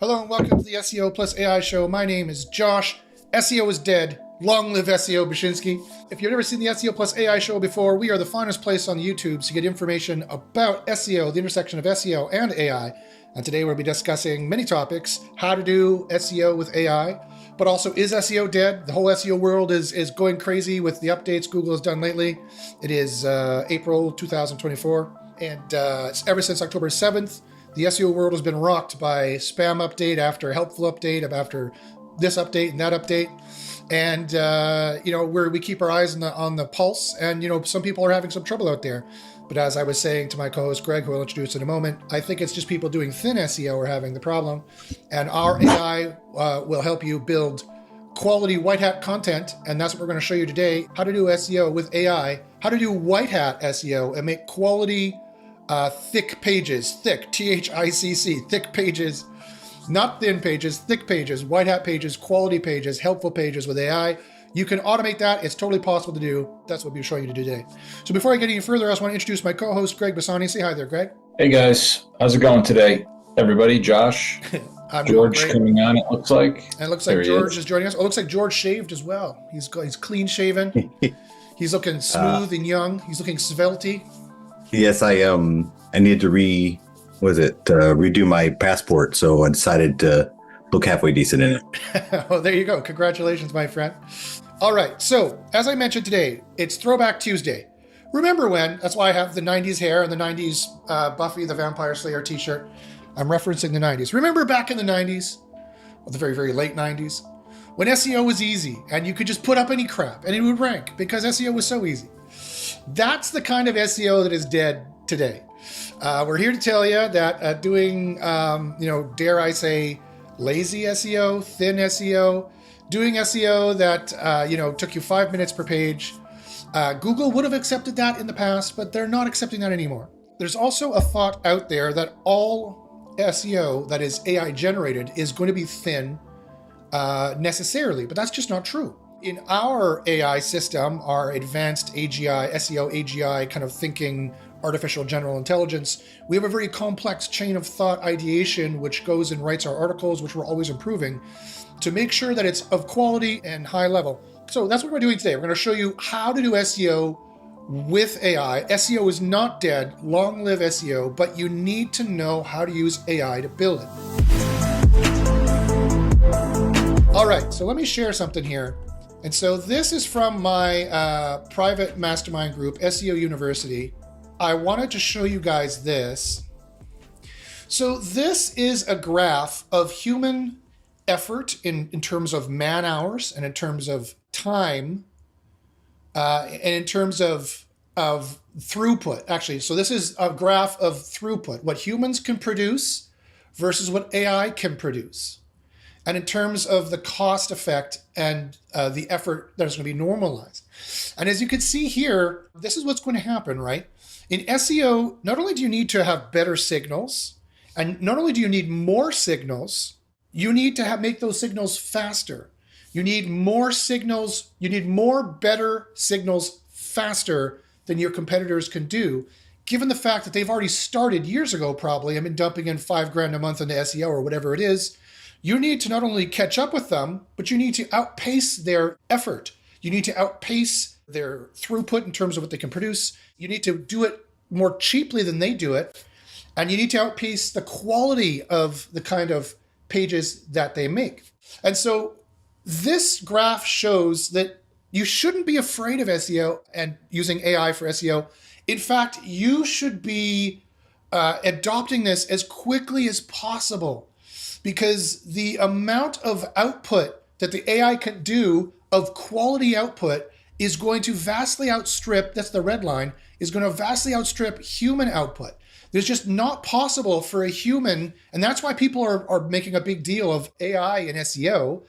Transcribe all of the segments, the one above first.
Hello and welcome to the SEO plus AI show. My name is Josh. SEO is dead. Long live SEO Bashinsky. If you've never seen the SEO plus AI show before, we are the finest place on YouTube to get information about SEO, the intersection of SEO and AI. And today we'll be discussing many topics, how to do SEO with AI, but also is SEO dead? The whole SEO world is going crazy with the updates Google has done lately. It is April 2024, and ever since October 7th, the SEO world has been rocked by spam update after helpful update after this update and that update. And, where we keep our eyes on the pulse. And, some people are having some trouble out there. But as I was saying to my co-host, Greg, who I'll introduce in a moment, I think it's just people doing thin SEO are having the problem. And our AI will help you build quality white hat content. And that's what we're going to show you today. How to do SEO with AI, how to do white hat SEO and make quality thick pages, thick, T-H-I-C-C, thick pages, not thin pages, thick pages, white hat pages, quality pages, helpful pages with AI. You can automate that. It's totally possible to do. That's what we'll be showing you today. So before I get any further, I just want to introduce my co-host, Greg Bassani. Say hi there, Greg. Hey guys, how's it going today? Everybody, Josh, I'm George coming on, it looks like. And it looks like George is joining us. Oh, it looks like George shaved as well. He's clean shaven. He's looking smooth and young. He's looking svelte. Yes, I need to redo my passport, so I decided to look halfway decent in it. Oh, there you go. Congratulations, my friend. All right, so as I mentioned today, it's Throwback Tuesday. Remember when? That's why I have the 90s hair and the 90s Buffy the Vampire Slayer t-shirt. I'm referencing the 90s. Remember back in the 90s, or the very, very late 90s, when SEO was easy and you could just put up any crap and it would rank because SEO was so easy. That's the kind of SEO that is dead today. We're here to tell you that doing, dare I say, lazy SEO, thin SEO, doing SEO that, took you 5 minutes per page, Google would have accepted that in the past, but they're not accepting that anymore. There's also a thought out there that all SEO that is AI generated is going to be thin necessarily, but that's just not true. In our AI system, our advanced AGI, SEO AGI kind of thinking, artificial general intelligence, we have a very complex chain of thought ideation, which goes and writes our articles, which we're always improving, to make sure that it's of quality and high level. So that's what we're doing today. We're going to show you how to do SEO with AI. SEO is not dead. Long live SEO, but you need to know how to use AI to build it. All right, so let me share something here. And so this is from my private mastermind group, SEO University. I wanted to show you guys this. So this is a graph of human effort in terms of man hours and in terms of time and in terms of throughput, actually. So this is a graph of throughput, what humans can produce versus what AI can produce. And in terms of the cost effect and the effort that is going to be normalized. And as you can see here, this is what's going to happen, right? In SEO, not only do you need to have better signals, and not only do you need more signals, you need to make those signals faster. You need more signals, you need more better signals faster than your competitors can do, given the fact that they've already started years ago probably, dumping in $5,000 a month into SEO or whatever it is. You need to not only catch up with them, but you need to outpace their effort. You need to outpace their throughput in terms of what they can produce. You need to do it more cheaply than they do it. And you need to outpace the quality of the kind of pages that they make. And so this graph shows that you shouldn't be afraid of SEO and using AI for SEO. In fact, you should be adopting this as quickly as possible, because the amount of output that the AI can do of quality output is going to vastly outstrip, that's the red line, is going to vastly outstrip human output. There's just not possible for a human, and that's why people are making a big deal of AI and SEO,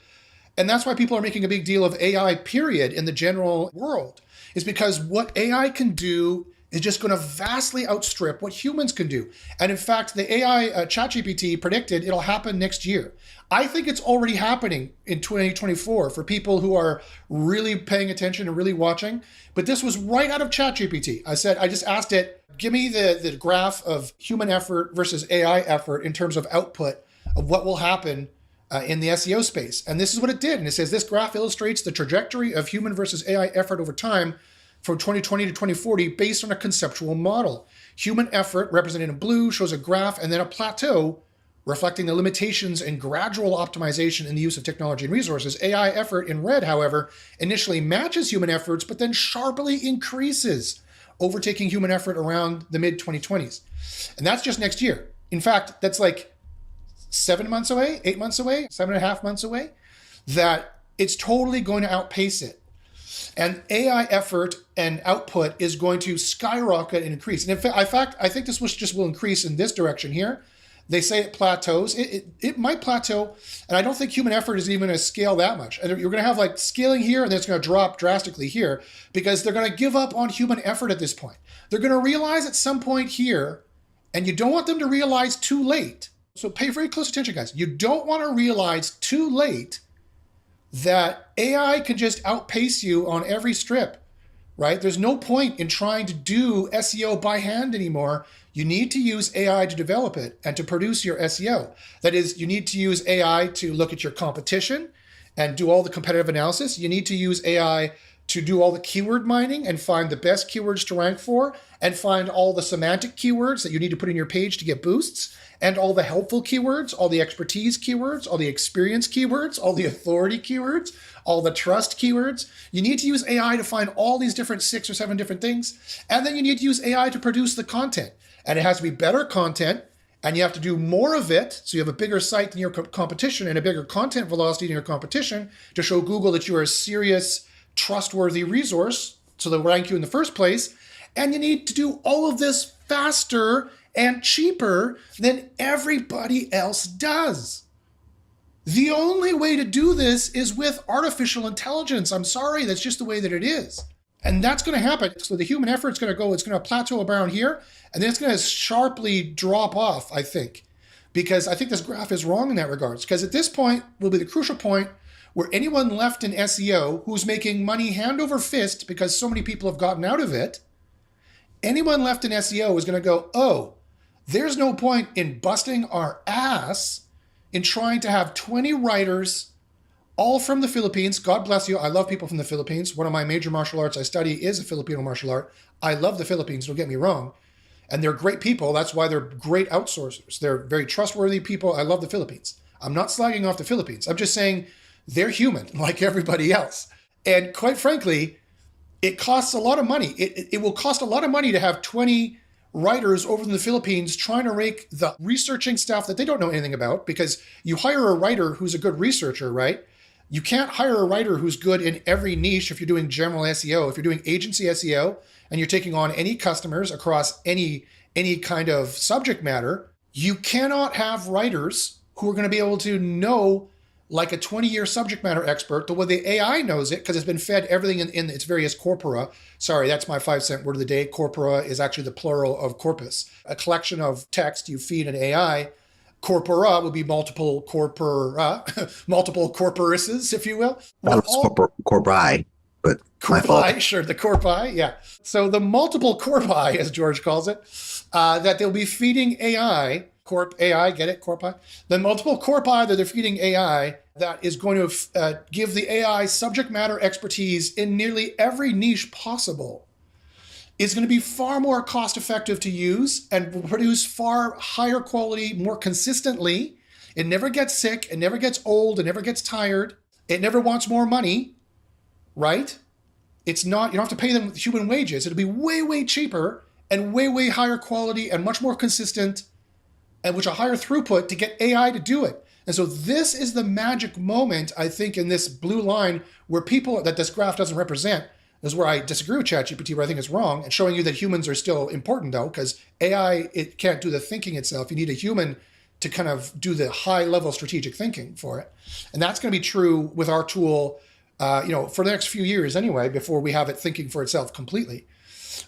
and that's why people are making a big deal of AI period in the general world, is because what AI can do is just going to vastly outstrip what humans can do. And in fact, the AI ChatGPT predicted it'll happen next year. I think it's already happening in 2024 for people who are really paying attention and really watching. But this was right out of ChatGPT. I just asked it, give me the graph of human effort versus AI effort in terms of output of what will happen in the SEO space. And this is what it did. And it says, this graph illustrates the trajectory of human versus AI effort over time from 2020 to 2040 based on a conceptual model. Human effort, represented in blue, shows a graph and then a plateau reflecting the limitations and gradual optimization in the use of technology and resources. AI effort in red, however, initially matches human efforts, but then sharply increases, overtaking human effort around the mid-2020s. And that's just next year. In fact, that's like 7 months away, 8 months away, 7.5 months away, that it's totally going to outpace it. And AI effort and output is going to skyrocket and increase. And in fact, I think this will increase in this direction here. They say it plateaus. It might plateau, and I don't think human effort is even going to scale that much. And you're going to have like scaling here, and then it's going to drop drastically here because they're going to give up on human effort at this point. They're going to realize at some point here, and you don't want them to realize too late. So pay very close attention, guys. You don't want to realize too late that AI can just outpace you on every strip, right? There's no point in trying to do SEO by hand anymore. You need to use AI to develop it and to produce your SEO. That is, you need to use AI to look at your competition and do all the competitive analysis. You need to use AI to do all the keyword mining and find the best keywords to rank for and find all the semantic keywords that you need to put in your page to get boosts and all the helpful keywords, all the expertise keywords, all the experience keywords, all the authority keywords, all the trust keywords. You need to use AI to find all these different 6 or 7 different things. And then you need to use AI to produce the content. And it has to be better content, and you have to do more of it. So you have a bigger site than your competition and a bigger content velocity than your competition to show Google that you are a serious, trustworthy resource so they'll rank you in the first place. And you need to do all of this faster and cheaper than everybody else does. The only way to do this is with artificial intelligence. I'm sorry, that's just the way that it is. And that's going to happen. So the human effort's going to go, it's going to plateau around here, and then it's going to sharply drop off, I think, because I think this graph is wrong in that regards. Because at this point will be the crucial point where anyone left in SEO who's making money hand over fist because so many people have gotten out of it, anyone left in SEO is going to go, oh, there's no point in busting our ass in trying to have 20 writers all from the Philippines. God bless you. I love people from the Philippines. One of my major martial arts I study is a Filipino martial art. I love the Philippines, don't get me wrong. And they're great people. That's why they're great outsourcers. They're very trustworthy people. I love the Philippines. I'm not slagging off the Philippines. I'm just saying they're human like everybody else. And quite frankly, it costs a lot of money. It will cost a lot of money to have 20 writers over in the Philippines trying to rake the researching stuff that they don't know anything about, because you hire a writer who's a good researcher, right? You can't hire a writer who's good in every niche if you're doing general SEO. If you're doing agency SEO and you're taking on any customers across any kind of subject matter, you cannot have writers who are going to be able to know like a 20-year subject matter expert the way the AI knows it, because it's been fed everything in its various corpora. Sorry, that's my 5-cent word of the day. Corpora is actually the plural of corpus, a collection of text you feed an AI. Corpora would be multiple corpora, multiple corporuses, if you will. That was corpi, but corpi, sure, the corpi, yeah. So the multiple corpi, as George calls it, that they'll be feeding AI, corp AI, get it, corpi? The multiple corpi that they're feeding AI that is going to give the AI subject matter expertise in nearly every niche possible is going to be far more cost effective to use and will produce far higher quality more consistently. It never gets sick. It never gets old. It never gets tired. It never wants more money, right? It's not, you don't have to pay them human wages. It'll be way, way cheaper and way, way higher quality and much more consistent and with a higher throughput to get AI to do it. And so this is the magic moment, I think, in this blue line where people that this graph doesn't represent. This is where I disagree with ChatGPT, where I think it's wrong, and showing you that humans are still important, though, because AI, it can't do the thinking itself. You need a human to kind of do the high-level strategic thinking for it. And that's going to be true with our tool, for the next few years anyway, before we have it thinking for itself completely.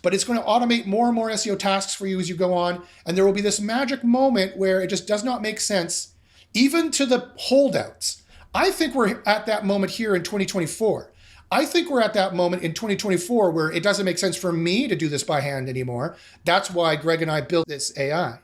But it's going to automate more and more SEO tasks for you as you go on, and there will be this magic moment where it just does not make sense, even to the holdouts. I think we're at that moment here in 2024. I think we're at that moment in 2024 where it doesn't make sense for me to do this by hand anymore. That's why Greg and I built this AI.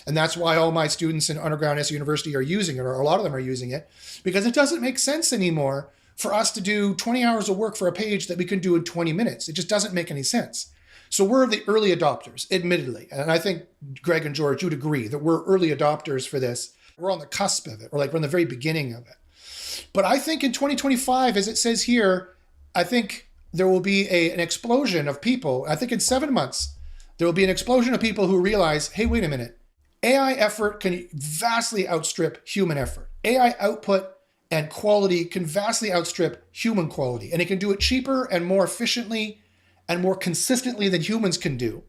And that's why all my students in underground SEO University are using it, or a lot of them are using it, because it doesn't make sense anymore for us to do 20 hours of work for a page that we can do in 20 minutes. It just doesn't make any sense. So we're the early adopters, admittedly. And I think Greg and George would agree that we're early adopters for this. We're on the cusp of it. We're on the very beginning of it. But I think in 2025, as it says here, I think there will be an explosion of people. I think in 7 months, there will be an explosion of people who realize, hey, wait a minute. AI effort can vastly outstrip human effort. AI output and quality can vastly outstrip human quality. And it can do it cheaper and more efficiently and more consistently than humans can do.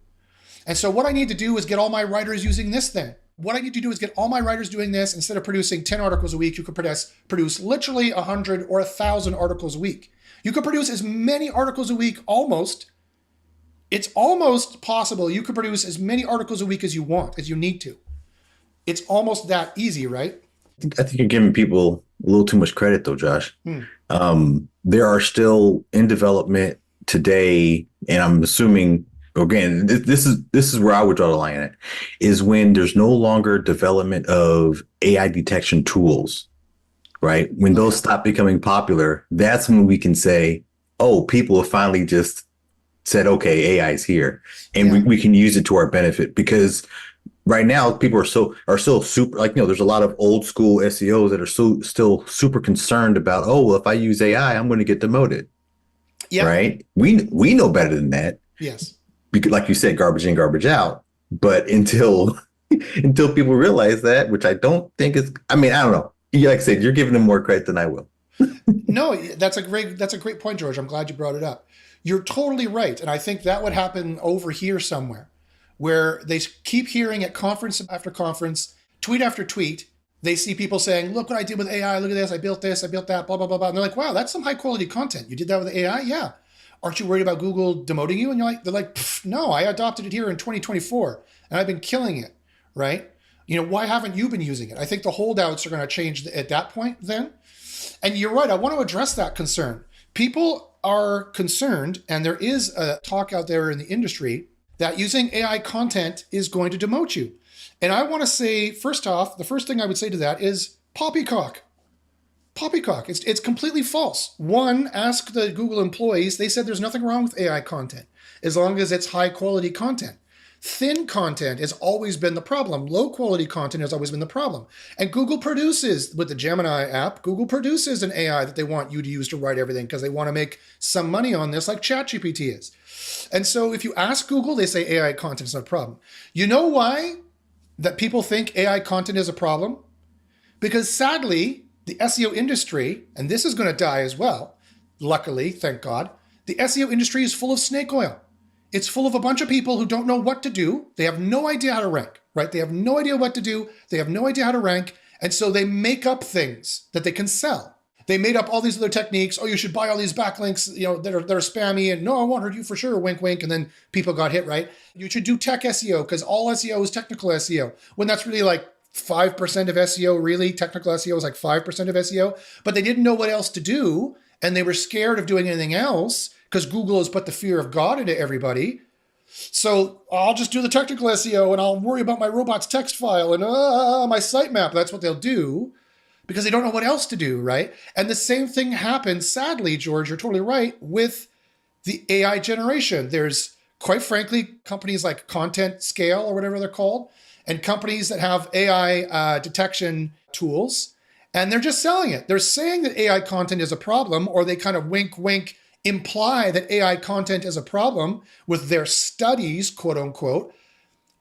And so what I need to do is get all my writers using this then. What I need to do is get all my writers doing this. Instead of producing 10 articles a week, you could produce literally 100 or 1,000 articles a week. You could produce as many articles a week almost. It's almost possible you could produce as many articles a week as you want, as you need to. It's almost that easy, right? I think you're giving people a little too much credit, though, Josh. There are still in development today, and I'm assuming, again, this is where I would draw the line at, is when there's no longer development of AI detection tools, right? When those stop becoming popular, that's when we can say, oh, people have finally just said, okay, AI is here, and we can use it to our benefit. Because right now, people are still super, there's a lot of old school SEOs that are still super concerned about, oh, well, if I use AI, I'm going to get demoted. Yeah. Right. We know better than that. Yes. Because, like you said, garbage in, garbage out. But until people realize that, which I don't think is, I don't know. Like I said, you're giving them more credit than I will. No, that's a great point, George. I'm glad you brought it up. You're totally right. And I think that would happen over here somewhere, where they keep hearing at conference after conference, tweet after tweet, they see people saying, look what I did with AI, look at this, I built that, blah, blah, blah, blah. And they're like, wow, that's some high quality content. You did that with AI? Yeah. Aren't you worried about Google demoting you? And they're like, no, I adopted it here in 2024 and I've been killing it, right? Why haven't you been using it? I think the holdouts are going to change at that point then. And you're right, I want to address that concern. People are concerned, and there is a talk out there in the industry that using AI content is going to demote you. And I want to say, first off, the first thing I would say to that is poppycock. Poppycock. It's completely false. One, ask the Google employees. They said there's nothing wrong with AI content as long as it's high quality content. Thin content has always been the problem. Low quality content has always been the problem. And Google produces, with the Gemini app, Google produces an AI that they want you to use to write everything because they want to make some money on this, like ChatGPT is. And so if you ask Google, they say AI content is not a problem. You know why that people think AI content is a problem? Because sadly, the SEO industry, and this is going to die as well, luckily, thank God, the SEO industry is full of snake oil. It's full of a bunch of people who don't know what to do. They have no idea how to rank, right? They have no idea what to do. They have no idea how to rank. And so they make up things that they can sell. They made up all these other techniques. Oh, you should buy all these backlinks, that are spammy. And no, I won't hurt you for sure. Wink, wink. And then people got hit, right? You should do tech SEO because all SEO is technical SEO. When that's really like 5% of SEO, really. Technical SEO is like 5% of SEO. But they didn't know what else to do. And they were scared of doing anything else because Google has put the fear of God into everybody. So I'll just do the technical SEO and I'll worry about my robots text file and my sitemap. That's what they'll do because they don't know what else to do, right? And the same thing happens, sadly, George, you're totally right, with the AI generation. There's, quite frankly, companies like Content Scale or whatever they're called, and companies that have AI detection tools, and they're just selling it. They're saying that AI content is a problem, or they kind of wink, wink, imply that AI content is a problem with their studies, quote unquote,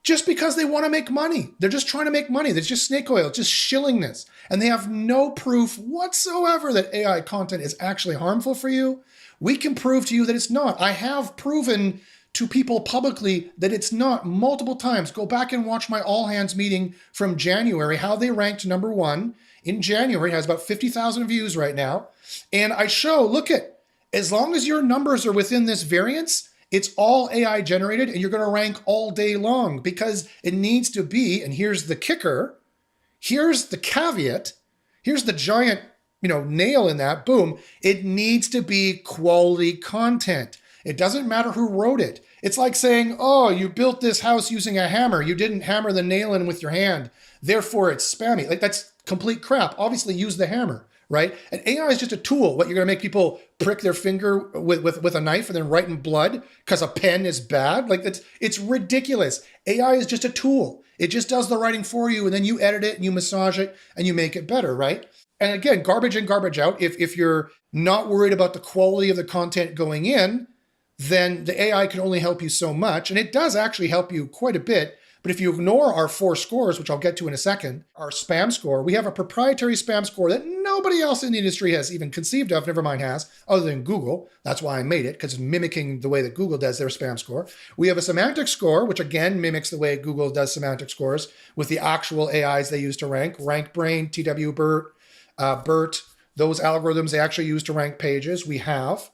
just because they want to make money. They're just trying to make money. There's just snake oil, just shilling this. And they have no proof whatsoever that AI content is actually harmful for you. We can prove to you that it's not. I have proven to people publicly that it's not multiple times. Go back and watch my all hands meeting from January, how they ranked number one in January. It has about 50,000 views right now. And I show, look at, as long as your numbers are within this variance, it's all AI generated and you're going to rank all day long because it needs to be, and here's the kicker, here's the caveat, here's the giant, nail in that, boom, it needs to be quality content. It doesn't matter who wrote it. It's like saying, oh, you built this house using a hammer. You didn't hammer the nail in with your hand. Therefore, it's spammy. Like, that's complete crap. Obviously, use the hammer, right? And AI is just a tool. What, you're going to make people prick their finger with a knife and then write in blood because a pen is bad? Like, it's ridiculous. AI is just a tool. It just does the writing for you, and then you edit it and you massage it and you make it better, right? And again, garbage in, garbage out. If you're not worried about the quality of the content going in, then the AI can only help you so much. And it does actually help you quite a bit. But if you ignore our 4 scores, which I'll get to in a second, our spam score, we have a proprietary spam score that nobody else in the industry has even conceived of, never mind has, other than Google. That's why I made it, because it's mimicking the way that Google does their spam score. We have a semantic score, which again mimics the way Google does semantic scores with the actual AIs they use to rank. RankBrain, BERT, those algorithms they actually use to rank pages. We have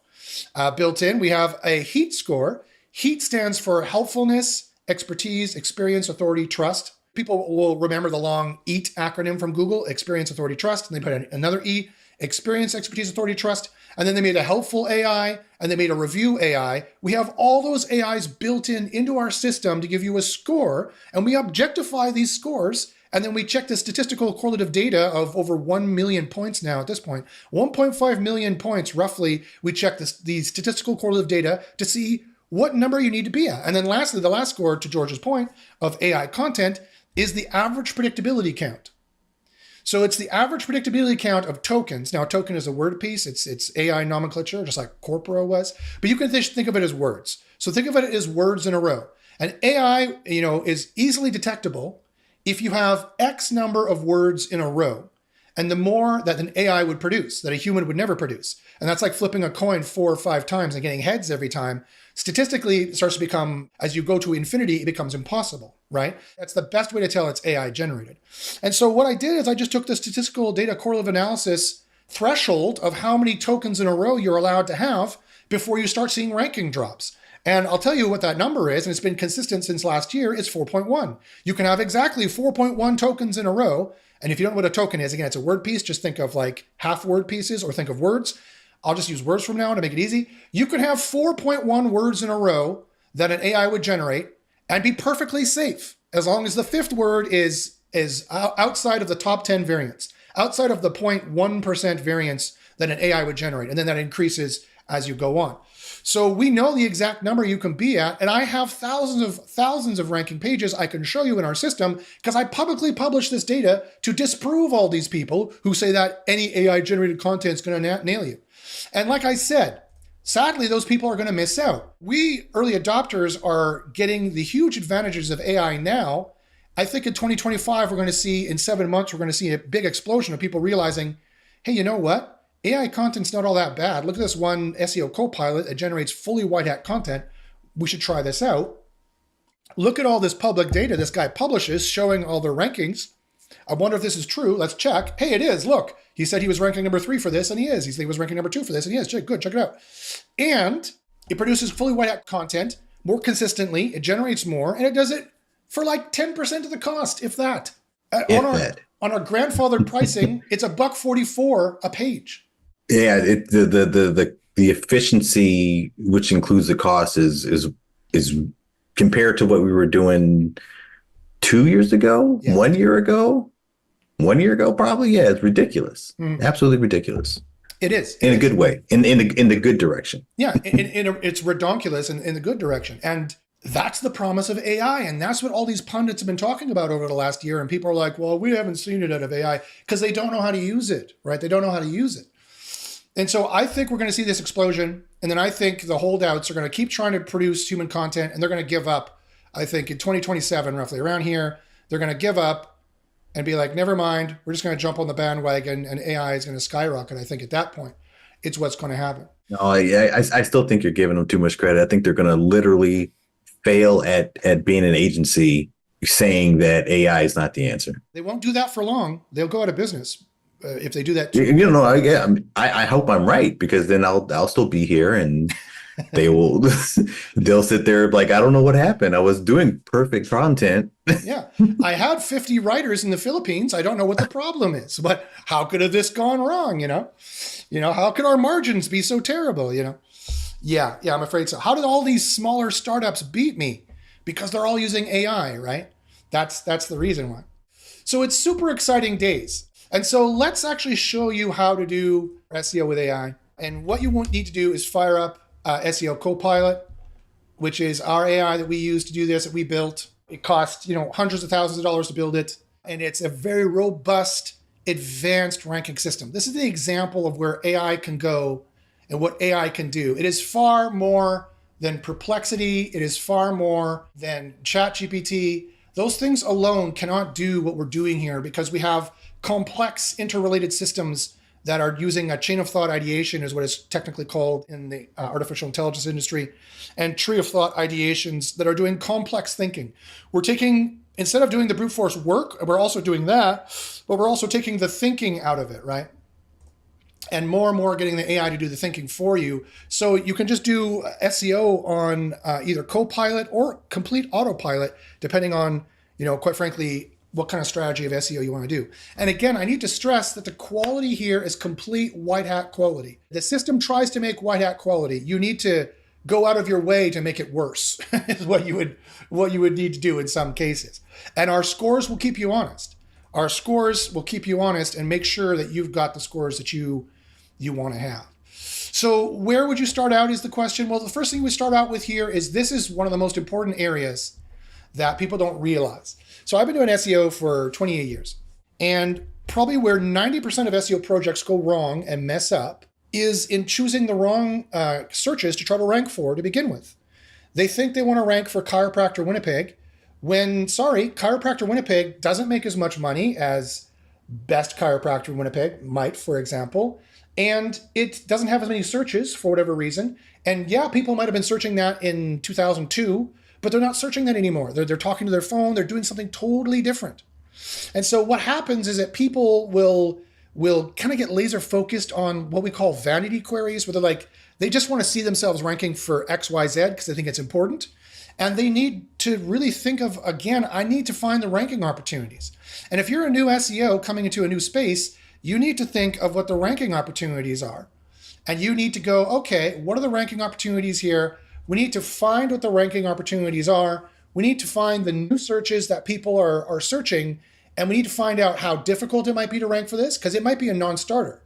built in, we have a HEAT score. HEAT stands for helpfulness, expertise, experience, authority, trust. People will remember the long EAT acronym from Google, experience, authority, trust, and they put in another E, experience, expertise, authority, trust, and then they made a helpful AI, and they made a review AI. We have all those AIs built into our system to give you a score, and we objectify these scores, and then we check the statistical correlative data of over 1 million points now at this point. 1.5 million points, roughly, we check the statistical correlative data to see what number you need to be at. And then lastly, the last score, to George's point, of AI content is the average predictability count. So it's the average predictability count of tokens. Now, a token is a word piece. It's AI nomenclature, just like Corpora was. But you can think of it as words. So think of it as words in a row. And AI, is easily detectable if you have X number of words in a row, and the more that an AI would produce, that a human would never produce. And that's like flipping a coin 4 or 5 times and getting heads every time. Statistically, it starts to become, as you go to infinity, it becomes impossible, right? That's the best way to tell it's AI generated. And so what I did is I just took the statistical data correlative analysis threshold of how many tokens in a row you're allowed to have before you start seeing ranking drops. And I'll tell you what that number is, and it's been consistent since last year, it's 4.1. You can have exactly 4.1 tokens in a row. And if you don't know what a token is, again, it's a word piece. Just think of like half word pieces or think of words. I'll just use words from now on to make it easy. You could have 4.1 words in a row that an AI would generate and be perfectly safe as long as the 5th word is outside of the top 10 variants, outside of the 0.1% variance that an AI would generate. And then that increases as you go on. So we know the exact number you can be at, and I have thousands of ranking pages I can show you in our system because I publicly publish this data to disprove all these people who say that any AI-generated content is going to nail you. And like I said, sadly, those people are going to miss out. We early adopters are getting the huge advantages of AI now. I think in 2025, we're going to see, in 7 months, we're going to see a big explosion of people realizing, hey, you know what? AI content's not all that bad. Look at this one SEO Copilot that generates fully white hat content. We should try this out. Look at all this public data this guy publishes showing all their rankings. I wonder if this is true. Let's check. Hey, it is. Look, he said he was ranking number 3 for this, and he is. He said he was ranking number 2 for this, and he is. Good, check it out. And it produces fully white hat content more consistently. It generates more, and it does it for like 10% of the cost, if that. On our grandfathered pricing, it's $1.44 a page. Yeah, the efficiency, which includes the cost, is compared to what we were doing 2 years ago, yeah. 1 year ago, probably. Yeah, it's ridiculous. Absolutely ridiculous. It is in a good way, in the good direction. Yeah, it's redonkulous in the good direction, and that's the promise of AI, and that's what all these pundits have been talking about over the last year. And people are like, "Well, we haven't seen it out of AI," because they don't know how to use it, right? They don't know how to use it. And so I think we're going to see this explosion. And then I think the holdouts are going to keep trying to produce human content, and they're going to give up. I think in 2027, roughly around here, they're going to give up and be like, never mind, we're just going to jump on the bandwagon and AI is going to skyrocket. I think at that point, it's what's going to happen. No, I still think you're giving them too much credit. I think they're going to literally fail at being an agency saying that AI is not the answer. They won't do that for long. They'll go out of business. If they do that too. I hope I'm right, because then I'll still be here and they'll sit there like, I don't know what happened. I was doing perfect content. Yeah. I had 50 writers in the Philippines. I don't know what the problem is, but how could have this gone wrong? How could our margins be so terrible? Yeah, I'm afraid so. How did all these smaller startups beat me? Because they're all using AI, right? That's the reason why. So it's super exciting days. And so let's actually show you how to do SEO with AI. And what you won't need to do is fire up SEO Copilot, which is our AI that we use to do this, that we built. It cost, hundreds of thousands of dollars to build it. And it's a very robust, advanced ranking system. This is the example of where AI can go and what AI can do. It is far more than Perplexity. It is far more than ChatGPT. Those things alone cannot do what we're doing here because we have complex interrelated systems that are using a chain of thought ideation, is what it's technically called in the artificial intelligence industry, and tree of thought ideations that are doing complex thinking. We're taking, instead of doing the brute force work, we're also doing that, but we're also taking the thinking out of it, right? And more getting the AI to do the thinking for you. So you can just do SEO on either Copilot or complete autopilot, depending on, quite frankly, what kind of strategy of SEO you want to do. And again, I need to stress that the quality here is complete white hat quality. The system tries to make white hat quality. You need to go out of your way to make it worse, is what you would need to do in some cases. And our scores will keep you honest. Our scores will keep you honest and make sure that you've got the scores that you want to have. So where would you start out is the question. Well, the first thing we start out with here is this is one of the most important areas that people don't realize. So I've been doing SEO for 28 years, and probably where 90% of SEO projects go wrong and mess up is in choosing the wrong searches to try to rank for to begin with. They think they want to rank for Chiropractor Winnipeg when, sorry, Chiropractor Winnipeg doesn't make as much money as Best Chiropractor Winnipeg might, for example, and it doesn't have as many searches for whatever reason. And yeah, people might have been searching that in 2002, but they're not searching that anymore. They're talking to their phone. They're doing something totally different. And so what happens is that people will kind of get laser focused on what we call vanity queries, where they're like, they just want to see themselves ranking for XYZ because they think it's important. And they need to really think of, again, I need to find the ranking opportunities. And if you're a new SEO coming into a new space, you need to think of what the ranking opportunities are. And you need to go, okay, what are the ranking opportunities here? We need to find what the ranking opportunities are. We need to find the new searches that people are searching. And we need to find out how difficult it might be to rank for this, because it might be a non-starter,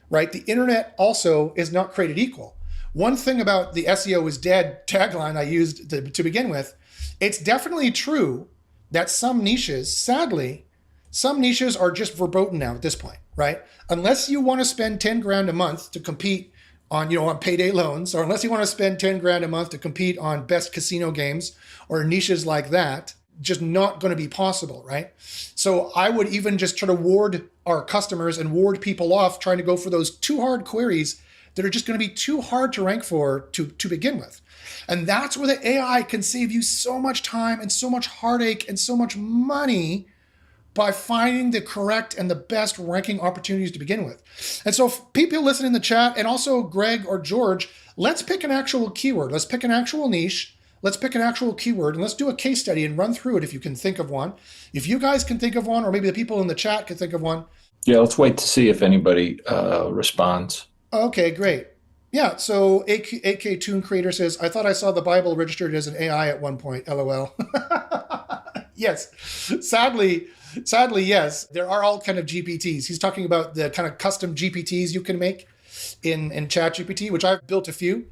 right? The internet also is not created equal. One thing about the SEO is dead tagline I used to begin with, it's definitely true that some niches, sadly, some niches are just verboten now at this point, right? Unless you want to spend 10 grand a month to compete on payday loans, or unless you want to spend 10 grand a month to compete on best casino games or niches like that, just not going to be possible, right? So I would even just try to ward our customers and ward people off trying to go for those too hard queries that are just going to be too hard to rank for to begin with. And that's where the AI can save you so much time and so much heartache and so much money by finding the correct and the best ranking opportunities to begin with. And so people listen in the chat, and also Greg or George, let's pick an actual keyword. Let's pick an actual niche. Let's pick an actual keyword, and let's do a case study and run through it if you can think of one. If you guys can think of one, or maybe the people in the chat can think of one. Yeah, let's wait to see if anybody responds. Okay, great. Yeah, so AK Toon Creator says, I thought I saw the Bible registered as an AI at one point, LOL. Yes, sadly, yes. There are all kind of GPTs. He's talking about the kind of custom GPTs you can make in ChatGPT, which I've built a few.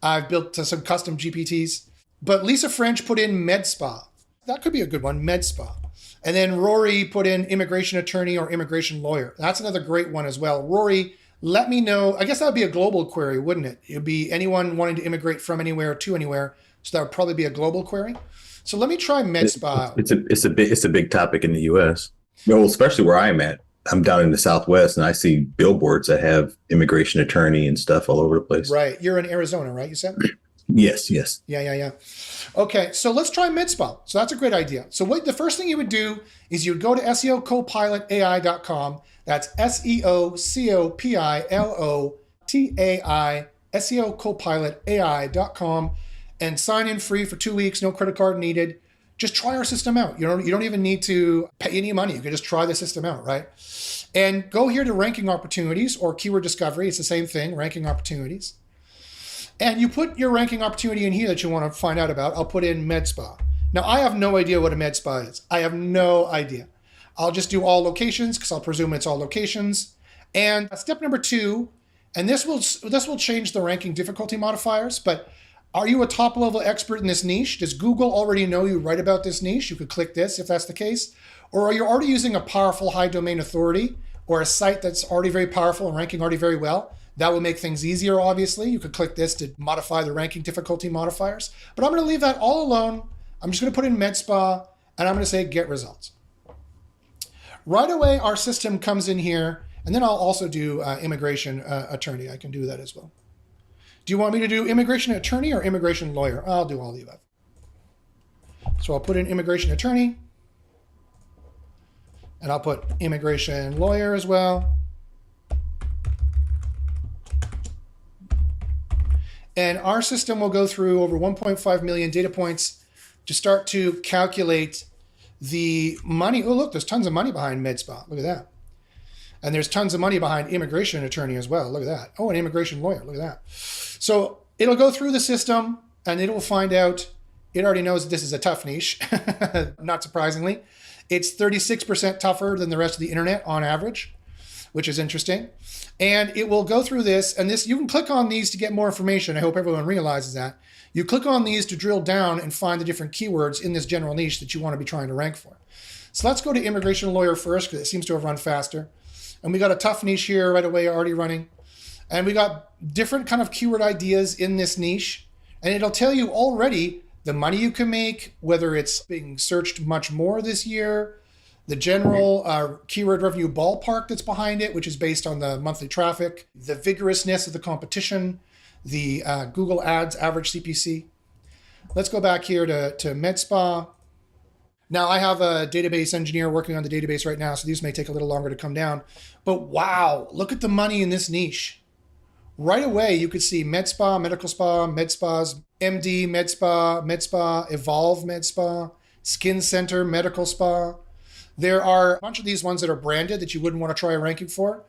I've built some custom GPTs. But Lisa French put in med spa. That could be a good one, med spa. And then Rory put in immigration attorney or immigration lawyer. That's another great one as well. Rory, let me know. I guess that would be a global query, wouldn't it? It would be anyone wanting to immigrate from anywhere to anywhere. So that would probably be a global query. So let me try med spa. It's a big topic in the U.S. Well, especially where I'm at. I'm down in the Southwest, and I see billboards that have immigration attorney and stuff all over the place. Right. You're in Arizona, right? You said? Yes. Yeah. Okay, so let's try MedSpa. So that's a great idea. So the first thing you would do is you'd go to SEOcopilotai.com. That's SEOcopilotai, SEOcopilotai.com, and sign in free for 2 weeks, no credit card needed. Just try our system out. You don't even need to pay any money. You can just try the system out, right? And go here to ranking opportunities or keyword discovery. It's the same thing, ranking opportunities. And you put your ranking opportunity in here that you want to find out about. I'll put in med spa. Now, I have no idea what a med spa is. I have no idea. I'll just do all locations because I'll presume it's all locations. And step number 2, and this will change the ranking difficulty modifiers, but are you a top level expert in this niche? Does Google already know you write about this niche? You could click this if that's the case. Or are you already using a powerful high domain authority or a site that's already very powerful and ranking already very well? That will make things easier, obviously. You could click this to modify the ranking difficulty modifiers. But I'm going to leave that all alone. I'm just going to put in med spa, and I'm going to say get results. Right away, our system comes in here, and then I'll also do immigration attorney. I can do that as well. Do you want me to do immigration attorney or immigration lawyer? I'll do all the above. So I'll put in immigration attorney, and I'll put immigration lawyer as well. And our system will go through over 1.5 million data points to start to calculate the money. Oh, look, there's tons of money behind med spa. Look at that. And there's tons of money behind immigration attorney as well. Look at that. Oh, an immigration lawyer. Look at that. So it'll go through the system and it will find out. It already knows that this is a tough niche, not surprisingly. It's 36% tougher than the rest of the internet on average, which is interesting. And it will go through this, and this you can click on these to get more information. I hope everyone realizes that. You click on these to drill down and find the different keywords in this general niche that you want to be trying to rank for. So let's go to immigration lawyer first, because it seems to have run faster. And we got a tough niche here right away already running. And we got different kind of keyword ideas in this niche. And it'll tell you already the money you can make, whether it's being searched much more this year, the general keyword revenue ballpark that's behind it, which is based on the monthly traffic, the vigorousness of the competition, the Google Ads average CPC. Let's go back here to med spa. Now I have a database engineer working on the database right now, so these may take a little longer to come down. But wow, look at the money in this niche. Right away, you could see med spa, medical spa, med spas, MD, med spa, Evolve med spa, skin center, medical spa. There are a bunch of these ones that are branded that you wouldn't want to try ranking for.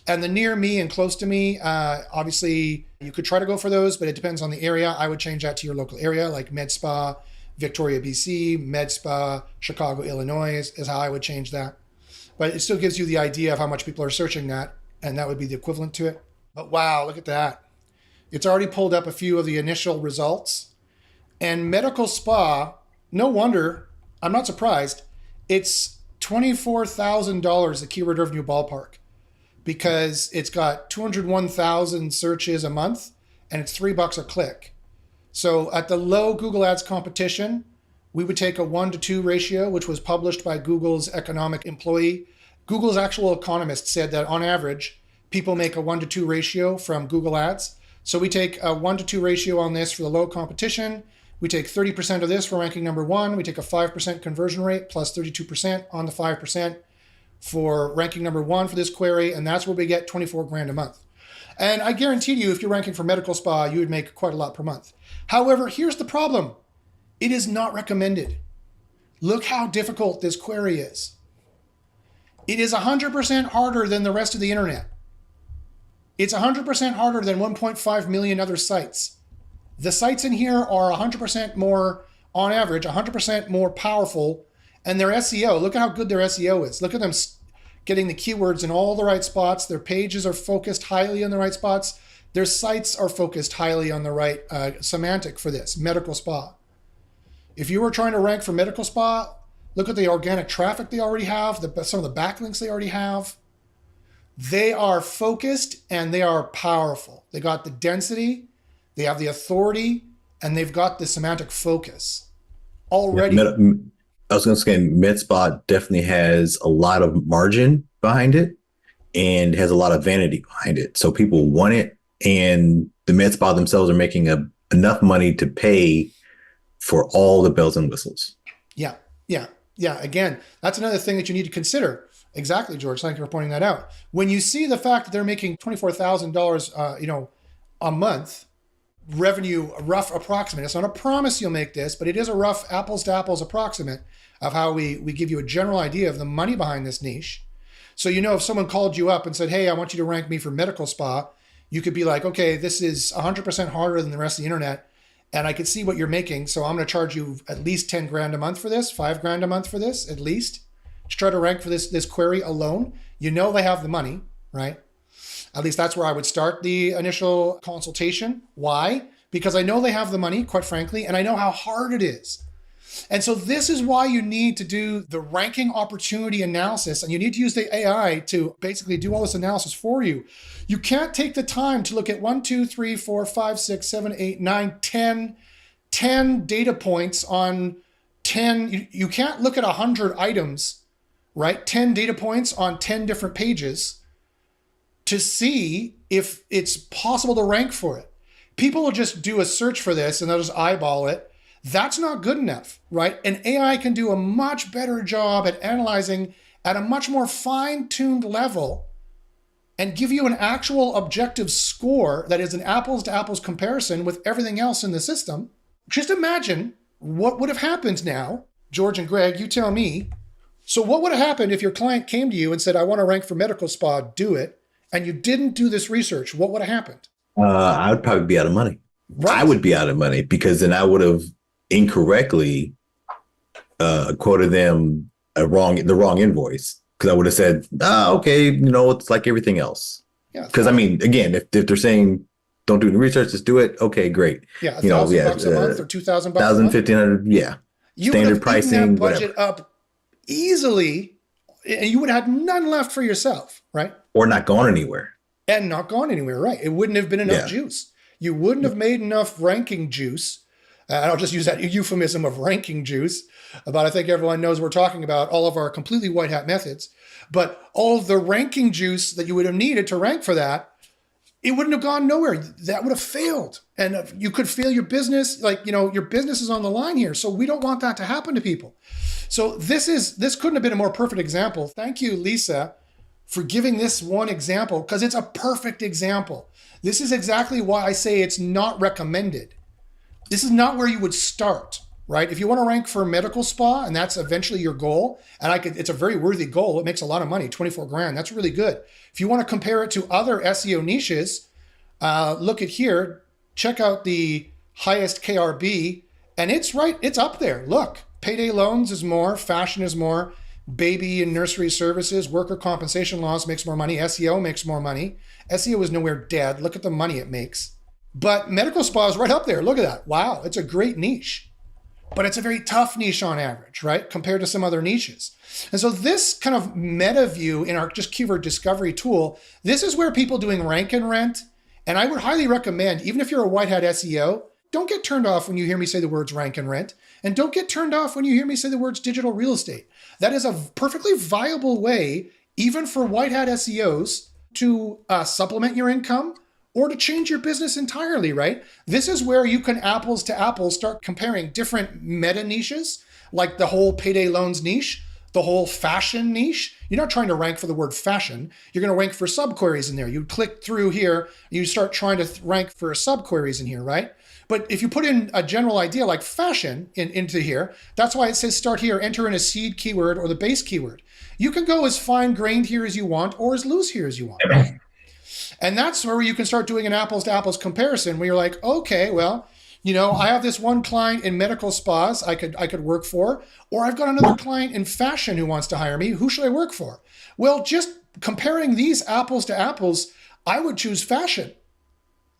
And the near me and close to me, obviously you could try to go for those, but it depends on the area. I would change that to your local area, like Med Spa, Victoria, BC, Med Spa, Chicago, Illinois is how I would change that. But it still gives you the idea of how much people are searching that, and that would be the equivalent to it. But wow, look at that. It's already pulled up a few of the initial results. And medical spa, no wonder, I'm not surprised, it's $24,000 the keyword revenue ballpark, because it's got 201,000 searches a month and it's $3 a click. So at the low Google Ads competition, we would take a 1-to-2 ratio, which was published by Google's economic employee. Google's actual economist said that on average, people make a 1-to-2 ratio from Google Ads. So we take a 1-to-2 ratio on this for the low competition. We take 30% of this for ranking number 1. We take a 5% conversion rate plus 32% on the 5% for ranking number 1 for this query. And that's where we get 24 grand a month. And I guarantee you, if you're ranking for medical spa, you would make quite a lot per month. However, here's the problem. It is not recommended. Look how difficult this query is. It is 100% harder than the rest of the internet. It's 100% harder than 1.5 million other sites. The sites in here are 100% more, on average, 100% more powerful. And their SEO, look at how good their SEO is. Look at them getting the keywords in all the right spots. Their pages are focused highly on the right spots. Their sites are focused highly on the right semantic for this, medical spa. If you were trying to rank for medical spa, look at the organic traffic they already have, some of the backlinks they already have. They are focused and they are powerful. They got the density, they have the authority, and they've got the semantic focus already. Yeah, I was going to say MedSpa definitely has a lot of margin behind it and has a lot of vanity behind it. So people want it, and the MedSpa themselves are making enough money to pay for all the bells and whistles. Yeah. Again, that's another thing that you need to consider. Exactly, George. Thank you for pointing that out. When you see the fact that they're making $24,000, a month revenue, a rough approximate. It's not a promise you'll make this, but it is a rough apples to apples approximate of how we give you a general idea of the money behind this niche. So, if someone called you up and said, hey, I want you to rank me for medical spa, You could be like, okay, this is 100% harder than the rest of the internet, and I could see what you're making, so I'm going to charge you at least 10 grand a month for this, 5 grand a month for this, at least, to try to rank for this query alone. You know they have the money, right? At least that's where I would start the initial consultation. Why? Because I know they have the money, quite frankly, and I know how hard it is. And so this is why you need to do the ranking opportunity analysis, and you need to use the AI to basically do all this analysis for you. You can't take the time to look at 1, 2, 3, 4, 5, 6, 7, 8, 9, 10 data points on 10. You can't look at 100 items, right? 10 data points on 10 different pages to see if it's possible to rank for it. People will just do a search for this and they'll just eyeball it. That's not good enough, right? An AI can do a much better job at analyzing at a much more fine-tuned level and give you an actual objective score that is an apples-to-apples comparison with everything else in the system. Just imagine what would have happened now. George and Greg, you tell me. So what would have happened if your client came to you and said, I want to rank for medical spa, do it, and you didn't do this research? What would have happened? I would probably be out of money. Right. I would be out of money because then I would have incorrectly quoted them the wrong invoice, because I would have said, okay, it's like everything else. Yeah. Because I mean, again, if they're saying don't do the research, just do it. Okay, great. Yeah, $1,000 a month or $2,000 a month. $1,500, yeah. You Standard would have pricing, that budget whatever. up easily, and you would have had none left for yourself, right? Or not gone anywhere. And not gone anywhere, right? It wouldn't have been enough Yeah. juice. You wouldn't have made enough ranking juice. I'll just use that euphemism of ranking juice, but I think everyone knows we're talking about all of our completely white hat methods. But all of the ranking juice that you would have needed to rank for that, it wouldn't have gone nowhere. That would have failed. And you could fail your business, your business is on the line here. So we don't want that to happen to people. So this couldn't have been a more perfect example. Thank you, Lisa, for giving this one example, because it's a perfect example. This is exactly why I say it's not recommended. This is not where you would start, right? If you want to rank for medical spa and that's eventually your goal, and it's a very worthy goal. It makes a lot of money, 24 grand. That's really good. If you want to compare it to other SEO niches, look at here, check out the highest KRB, and it's up there. Look, payday loans is more, fashion is more, baby and nursery services, worker compensation laws makes more money, SEO makes more money. SEO is nowhere dead. Look at the money it makes. But medical spa is right up there. Look at that. Wow, it's a great niche. But it's a very tough niche on average, right? Compared to some other niches. And so this kind of meta view in our just keyword discovery tool, this is where people doing rank and rent. And I would highly recommend, even if you're a white hat SEO, don't get turned off when you hear me say the words rank and rent. And don't get turned off when you hear me say the words digital real estate. That is a perfectly viable way, even for white hat SEOs, to supplement your income or to change your business entirely, right? This is where you can apples to apples start comparing different meta niches, like the whole payday loans niche, the whole fashion niche. You're not trying to rank for the word fashion. You're going to rank for subqueries in there. You click through here, you start trying to rank for subqueries in here, right? But if you put in a general idea like fashion into here, that's why it says start here, enter in a seed keyword or the base keyword. You can go as fine-grained here as you want or as loose here as you want. And that's where you can start doing an apples to apples comparison where you're like, okay, well, I have this one client in medical spas I could work for, or I've got another client in fashion who wants to hire me. Who should I work for? Well, just comparing these apples to apples, I would choose fashion.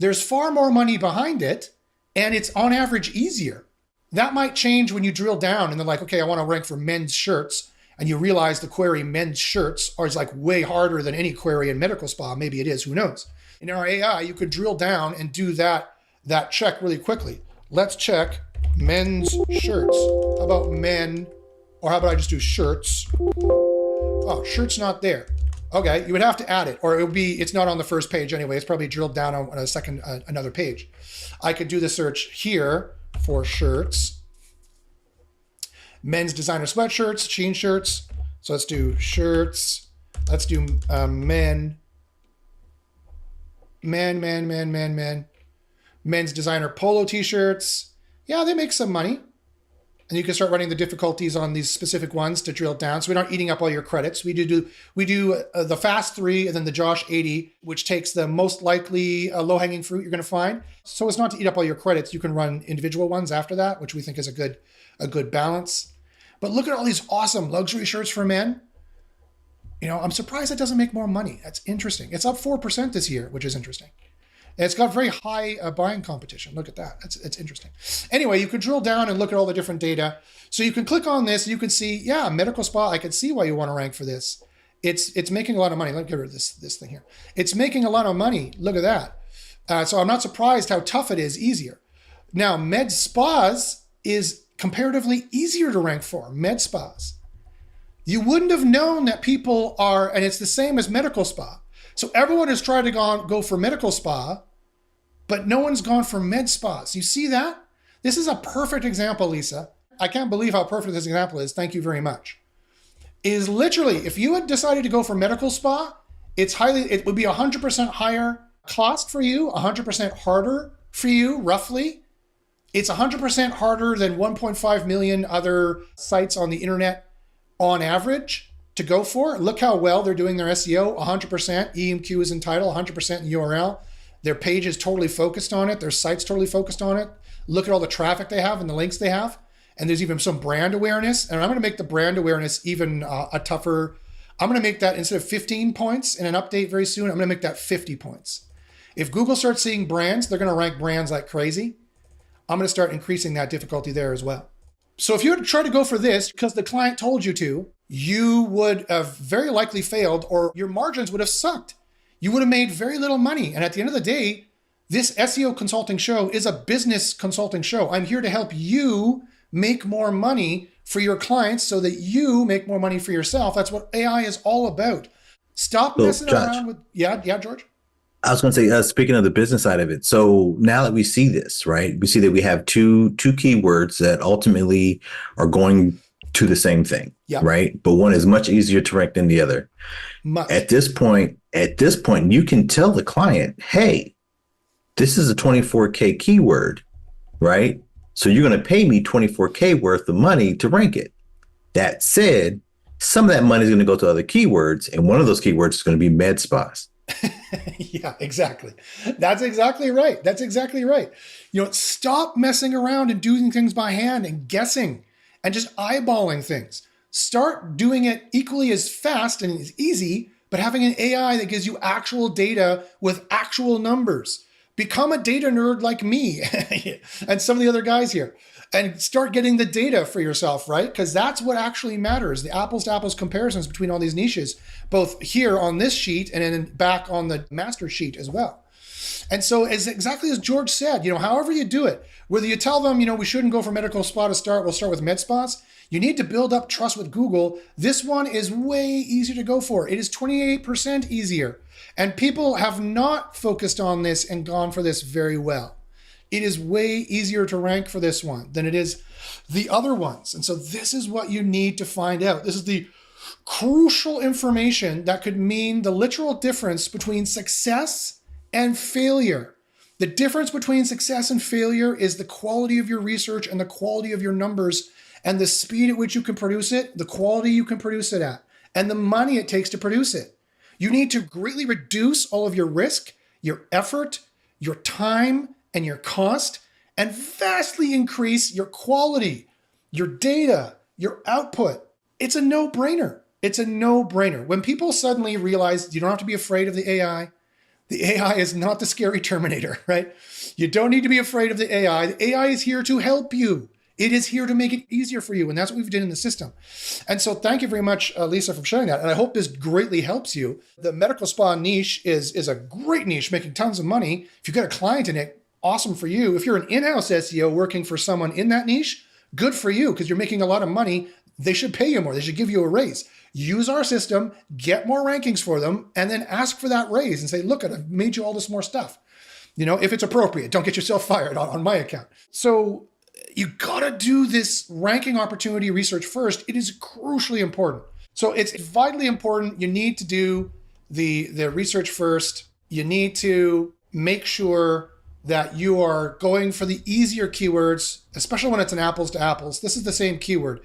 There's far more money behind it, and it's on average easier. That might change when you drill down and they're like, okay, I want to rank for men's shirts. And you realize the query men's shirts is like way harder than any query in medical spa. Maybe it is, who knows? In our AI, you could drill down and do that check really quickly. Let's check men's shirts. How about men? Or how about I just do shirts? Oh, shirts not there. Okay, you would have to add it, or it's not on the first page anyway. It's probably drilled down on another page. I could do the search here for shirts. Men's designer sweatshirts, jean shirts. So let's do shirts. Let's do men. Men's designer polo t-shirts. Yeah, they make some money. and you can start running the difficulties on these specific ones to drill down. So we aren't eating up all your credits. We do the fast 3 and then the Josh 80, which takes the most likely low-hanging fruit you're going to find. So it's not to eat up all your credits. You can run individual ones after that, which we think is a good balance. But look at all these awesome luxury shirts for men. I'm surprised it doesn't make more money. That's interesting. It's up 4% this year, which is interesting. And it's got very high buying competition. Look at that. It's interesting. Anyway, you can drill down and look at all the different data. So you can click on this. You can see, yeah, medical spa. I can see why you want to rank for this. It's making a lot of money. Let me get rid of this thing here. It's making a lot of money. Look at that. So I'm not surprised how tough it is. Easier. Now, med spas is comparatively easier to rank for. Med spas. You wouldn't have known that people are, and it's the same as medical spa. So everyone has tried to go for medical spa, but no one's gone for med spas. You see that? This is a perfect example, Lisa. I can't believe how perfect this example is. Thank you very much. It is literally, if you had decided to go for medical spa, it would be 100% higher cost for you, 100% harder for you, roughly. It's 100% harder than 1.5 million other sites on the internet on average to go for. Look how well they're doing their SEO, 100%. EMQ is in title, 100% in URL. Their page is totally focused on it. Their site's totally focused on it. Look at all the traffic they have and the links they have. And there's even some brand awareness. And I'm going to make the brand awareness even a tougher. I'm going to make that, instead of 15 points in an update very soon, I'm going to make that 50 points. If Google starts seeing brands, they're going to rank brands like crazy. I'm going to start increasing that difficulty there as well. So if you were to try to go for this because the client told you to, you would have very likely failed, or your margins would have sucked. You would have made very little money. And at the end of the day, this SEO consulting show is a business consulting show. I'm here to help you make more money for your clients so that you make more money for yourself. That's what AI is all about. Stop messing around with, yeah, George? I was going to say, speaking of the business side of it, so now that we see this, right, we see that we have two keywords that ultimately are going to the same thing, right? But one is much easier to rank than the other. At this point, you can tell the client, hey, this is a 24K keyword, right? So you're going to pay me 24K worth of money to rank it. That said, some of that money is going to go to other keywords, and one of those keywords is going to be med spas. Yeah, exactly. That's exactly right. Stop messing around and doing things by hand and guessing and just eyeballing things. Start doing it equally as fast and as easy, but having an AI that gives you actual data with actual numbers. Become a data nerd like me and some of the other guys here, and start getting the data for yourself, right? Because that's what actually matters. The apples to apples comparisons between all these niches, both here on this sheet and then back on the master sheet as well. And so exactly as George said, however you do it, whether you tell them, we shouldn't go for medical spa to start, we'll start with med spas. You need to build up trust with Google. This one is way easier to go for. It is 28% easier. And people have not focused on this and gone for this very well. It is way easier to rank for this one than it is the other ones. And so this is what you need to find out. This is the crucial information that could mean the literal difference between success and failure. The difference between success and failure is the quality of your research and the quality of your numbers and the speed at which you can produce it, the quality you can produce it at, and the money it takes to produce it. You need to greatly reduce all of your risk, your effort, your time, and your cost, and vastly increase your quality, your data, your output. It's a no-brainer. It's a no-brainer. When people suddenly realize you don't have to be afraid of the AI is not the scary Terminator, right? You don't need to be afraid of the AI. The AI is here to help you. It is here to make it easier for you, and that's what we've done in the system. And so thank you very much, Lisa, for sharing that. And I hope this greatly helps you. The medical spa niche is a great niche, making tons of money. If you've got a client in it, awesome for you. If you're an in-house SEO working for someone in that niche, good for you, because you're making a lot of money. They should pay you more. They should give you a raise. Use our system, get more rankings for them, and then ask for that raise and say, look, I've made you all this more stuff. If it's appropriate, don't get yourself fired on my account. So you gotta do this ranking opportunity research first. It is crucially important. So it's vitally important. You need to do the research first. You need to make sure that you are going for the easier keywords, especially when it's an apples to apples. This is the same keyword.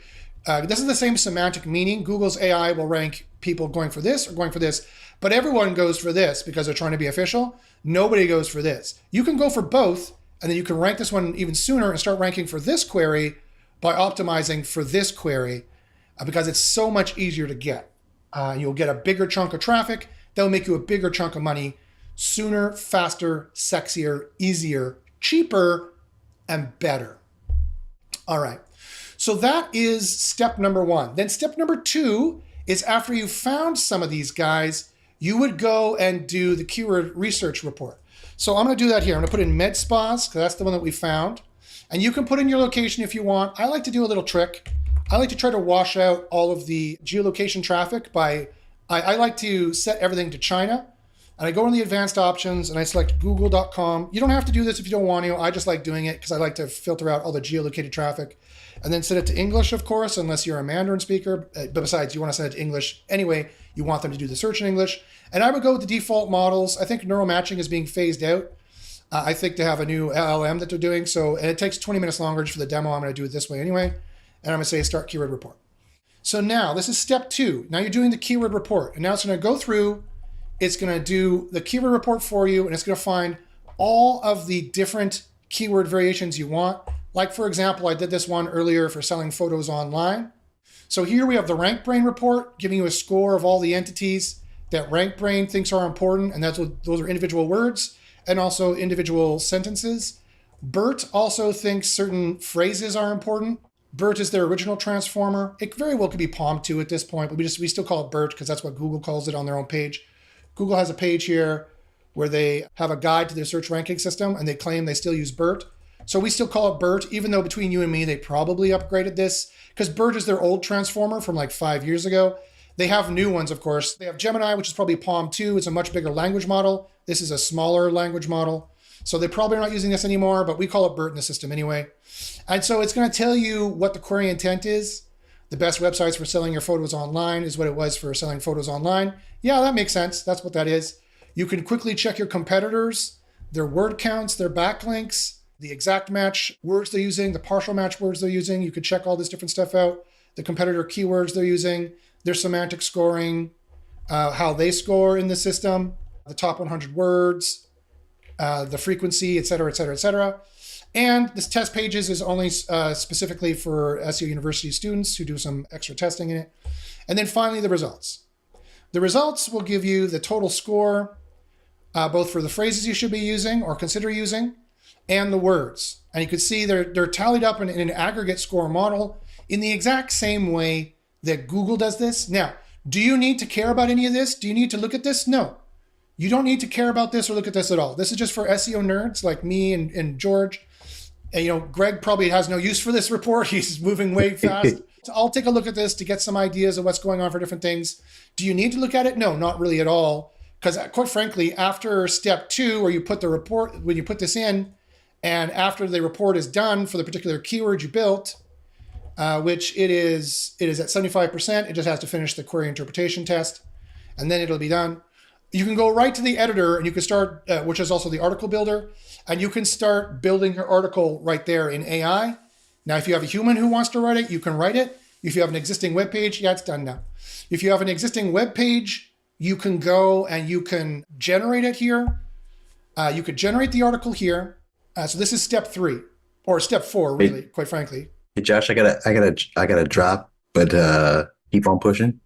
This is the same semantic meaning. Google's AI will rank people going for this or going for this, but everyone goes for this because they're trying to be official. Nobody goes for this. You can go for both, and then you can rank this one even sooner and start ranking for this query by optimizing for this query because it's so much easier to get. You'll get a bigger chunk of traffic. That'll make you a bigger chunk of money sooner, faster, sexier, easier, cheaper, and better. All right. So that is step number one. Then step number two is after you've found some of these guys, you would go and do the keyword research report. So I'm going to do that here. I'm going to put in med spas because that's the one that we found. And you can put in your location if you want. I like to do a little trick. I like to try to wash out all of the geolocation traffic by, I like to set everything to China. And I go in the advanced options and I select google.com. You don't have to do this if you don't want to. I just like doing it because I like to filter out all the geolocated traffic. And then set it to English, of course, unless you're a Mandarin speaker. But besides, you want to set it to English anyway. You want them to do the search in English. And I would go with the default models. I think neural matching is being phased out. I think they have a new LLM that they're doing. So, and it takes 20 minutes longer just for the demo. I'm going to do it this way anyway. And I'm going to say start keyword report. So now this is step two. Now you're doing the keyword report. And now it's going to go through. It's going to do the keyword report for you. And it's going to find all of the different keyword variations you want. Like, for example, I did this one earlier for selling photos online. So here we have the RankBrain report giving you a score of all the entities that RankBrain thinks are important. And those are individual words and also individual sentences. BERT also thinks certain phrases are important. BERT is their original transformer. It very well could be POM 2 at this point, but we still call it BERT because that's what Google calls it on their own page. Google has a page here where they have a guide to their search ranking system and they claim they still use BERT. So we still call it BERT, even though between you and me, they probably upgraded this because BERT is their old transformer from like 5 years ago. They have new ones, of course. They have Gemini, which is probably POM 2. It's a much bigger language model. This is a smaller language model. So they probably are not using this anymore, but we call it BERT in the system anyway. And so it's going to tell you what the query intent is. The best websites for selling your photos online is what it was for selling photos online. Yeah, that makes sense. That's what that is. You can quickly check your competitors, their word counts, their backlinks, the exact match words they're using, the partial match words they're using. You could check all this different stuff out. The competitor keywords they're using, their semantic scoring, how they score in the system, the top 100 words, the frequency, et cetera, et cetera, et cetera. And this test pages is only specifically for SEO University students who do some extra testing in it. And then finally, the results. The results will give you the total score, both for the phrases you should be using or consider using, and the words. And you can see they're tallied up in an aggregate score model in the exact same way that Google does this. Now, do you need to care about any of this? Do you need to look at this? No. You don't need to care about this or look at this at all. This is just for SEO nerds like me and George. And, Greg probably has no use for this report. He's moving way fast. So I'll take a look at this to get some ideas of what's going on for different things. Do you need to look at it? No, not really at all. Because quite frankly, after step 2, where you put the report, when you put this in, and after the report is done for the particular keyword you built, which it is at 75%, it just has to finish the query interpretation test, and then it'll be done. You can go right to the editor and you can start, which is also the article builder, and you can start building your article right there in AI. Now, if you have a human who wants to write it, you can write it. If you have an existing web page, yeah, it's done now. If you have an existing web page, you can go and you can generate it here. You could generate the article here. So this is step 3 or step 4, really, quite frankly. Hey, Josh, I gotta drop, but keep on pushing.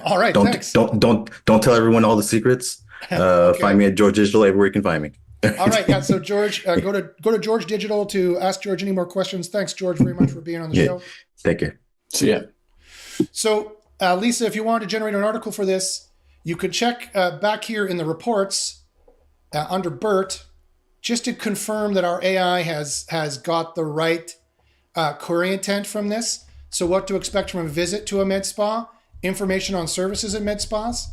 All right. Thanks. Don't tell everyone all the secrets. Okay. Find me at George Digital everywhere you can find me. All right. Yeah. So George, go to George Digital to ask George any more questions. Thanks, George, very much for being on the show. Take care. See ya. So Lisa, if you wanted to generate an article for this, you could check back here in the reports under BERT, just to confirm that our AI has got the right query intent from this. So what to expect from a visit to a med spa, information on services at med spas.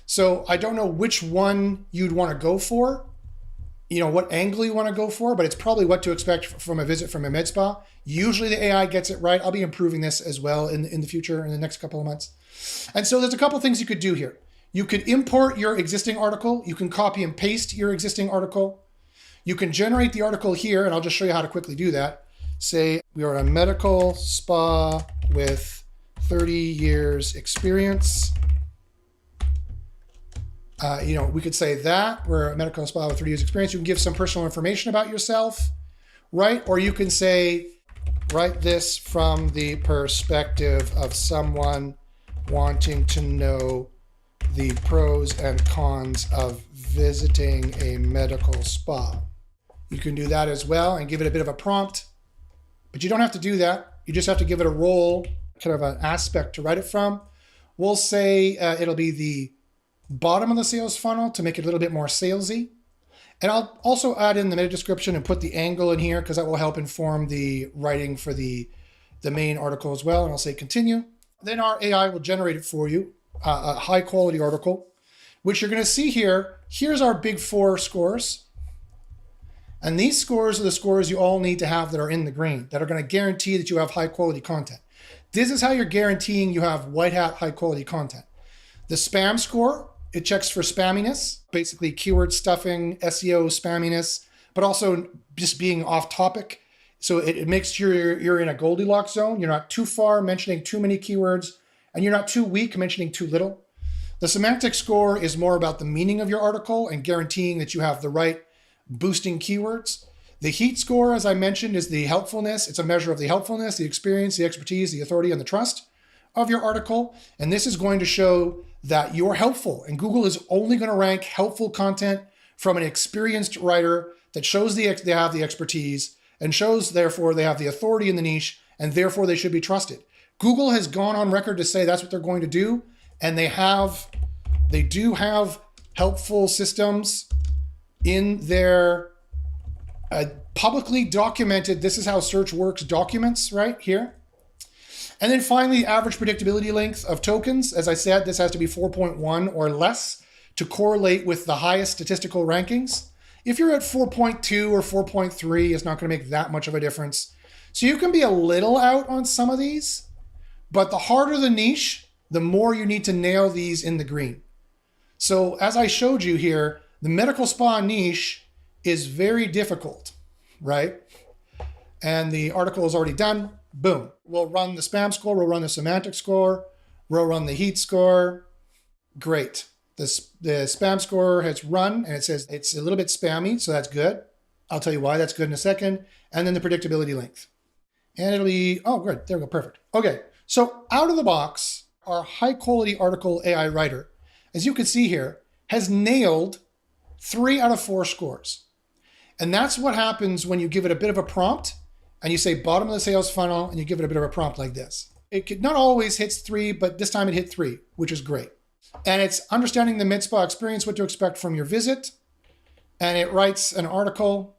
So I don't know which one you'd want to go for, what angle you want to go for, but it's probably what to expect from a visit from a med spa. Usually the AI gets it right. I'll be improving this as well in the future, in the next couple of months. And so there's a couple things you could do here. You could import your existing article. You can copy and paste your existing article. You can generate the article here, and I'll just show you how to quickly do that. Say we are a medical spa with 30 years experience. We could say that we're a medical spa with 30 years experience. You can give some personal information about yourself, right? Or you can say, write this from the perspective of someone wanting to know the pros and cons of visiting a medical spa. You can do that as well and give it a bit of a prompt, but you don't have to do that. You just have to give it a role, kind of an aspect to write it from. We'll say it'll be the bottom of the sales funnel to make it a little bit more salesy. And I'll also add in the meta description and put the angle in here because that will help inform the writing for the main article as well. And I'll say continue. Then our AI will generate it for you, a high quality article, which you're going to see here. Here's our big 4 scores. And these scores are the scores you all need to have that are in the green, that are going to guarantee that you have high quality content. This is how you're guaranteeing you have white hat high quality content. The spam score, it checks for spamminess, basically keyword stuffing, SEO spamminess, but also just being off topic. So it makes sure you're in a Goldilocks zone. You're not too far mentioning too many keywords, and you're not too weak mentioning too little. The semantic score is more about the meaning of your article and guaranteeing that you have the right boosting keywords. The heat score, as I mentioned, is the helpfulness. It's a measure of the helpfulness, the experience, the expertise, the authority, and the trust of your article. And this is going to show that you're helpful. And Google is only going to rank helpful content from an experienced writer that shows they have the expertise and shows, therefore, they have the authority in the niche, and therefore they should be trusted. Google has gone on record to say that's what they're going to do. And they do have helpful systems in their publicly documented, this is how search works documents right here. And then finally, average predictability length of tokens. As I said, this has to be 4.1 or less to correlate with the highest statistical rankings. If you're at 4.2 or 4.3, it's not going to make that much of a difference. So you can be a little out on some of these, but the harder the niche, the more you need to nail these in the green. So as I showed you here, the medical spa niche is very difficult, right? And the article is already done. Boom. We'll run the spam score. We'll run the semantic score. We'll run the heat score. Great. The spam score has run and it says it's a little bit spammy, so that's good. I'll tell you why that's good in a second. And then the predictability length. And it'll be, oh, good. There we go. Perfect. Okay. So out of the box, our high quality article AI writer, as you can see here, has nailed 3 out of 4 scores. And that's what happens when you give it a bit of a prompt and you say bottom of the sales funnel and you give it a bit of a prompt like this. It could not always hits 3, but this time it hit 3, which is great. And it's understanding the med spa experience, what to expect from your visit. And it writes an article,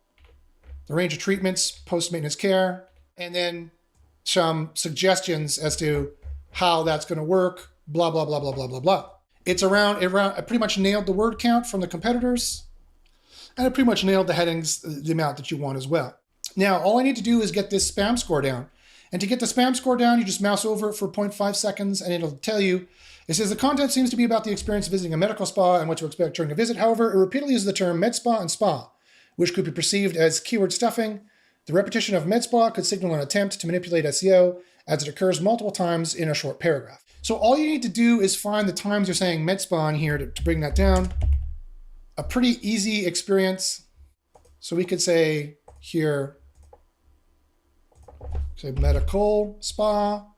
the range of treatments, post-maintenance care, and then some suggestions as to how that's going to work, blah, blah, blah, blah, blah, blah, blah. It pretty much nailed the word count from the competitors, and it pretty much nailed the headings, the amount that you want as well. Now, all I need to do is get this spam score down. And to get the spam score down, you just mouse over it for 0.5 seconds, and it'll tell you, it says the content seems to be about the experience of visiting a medical spa and what to expect during a visit. However, it repeatedly uses the term med spa and spa, which could be perceived as keyword stuffing. The repetition of med spa could signal an attempt to manipulate SEO as it occurs multiple times in a short paragraph. So all you need to do is find the times you're saying med spa in here to bring that down. A pretty easy experience. So we could say here, say medical spa,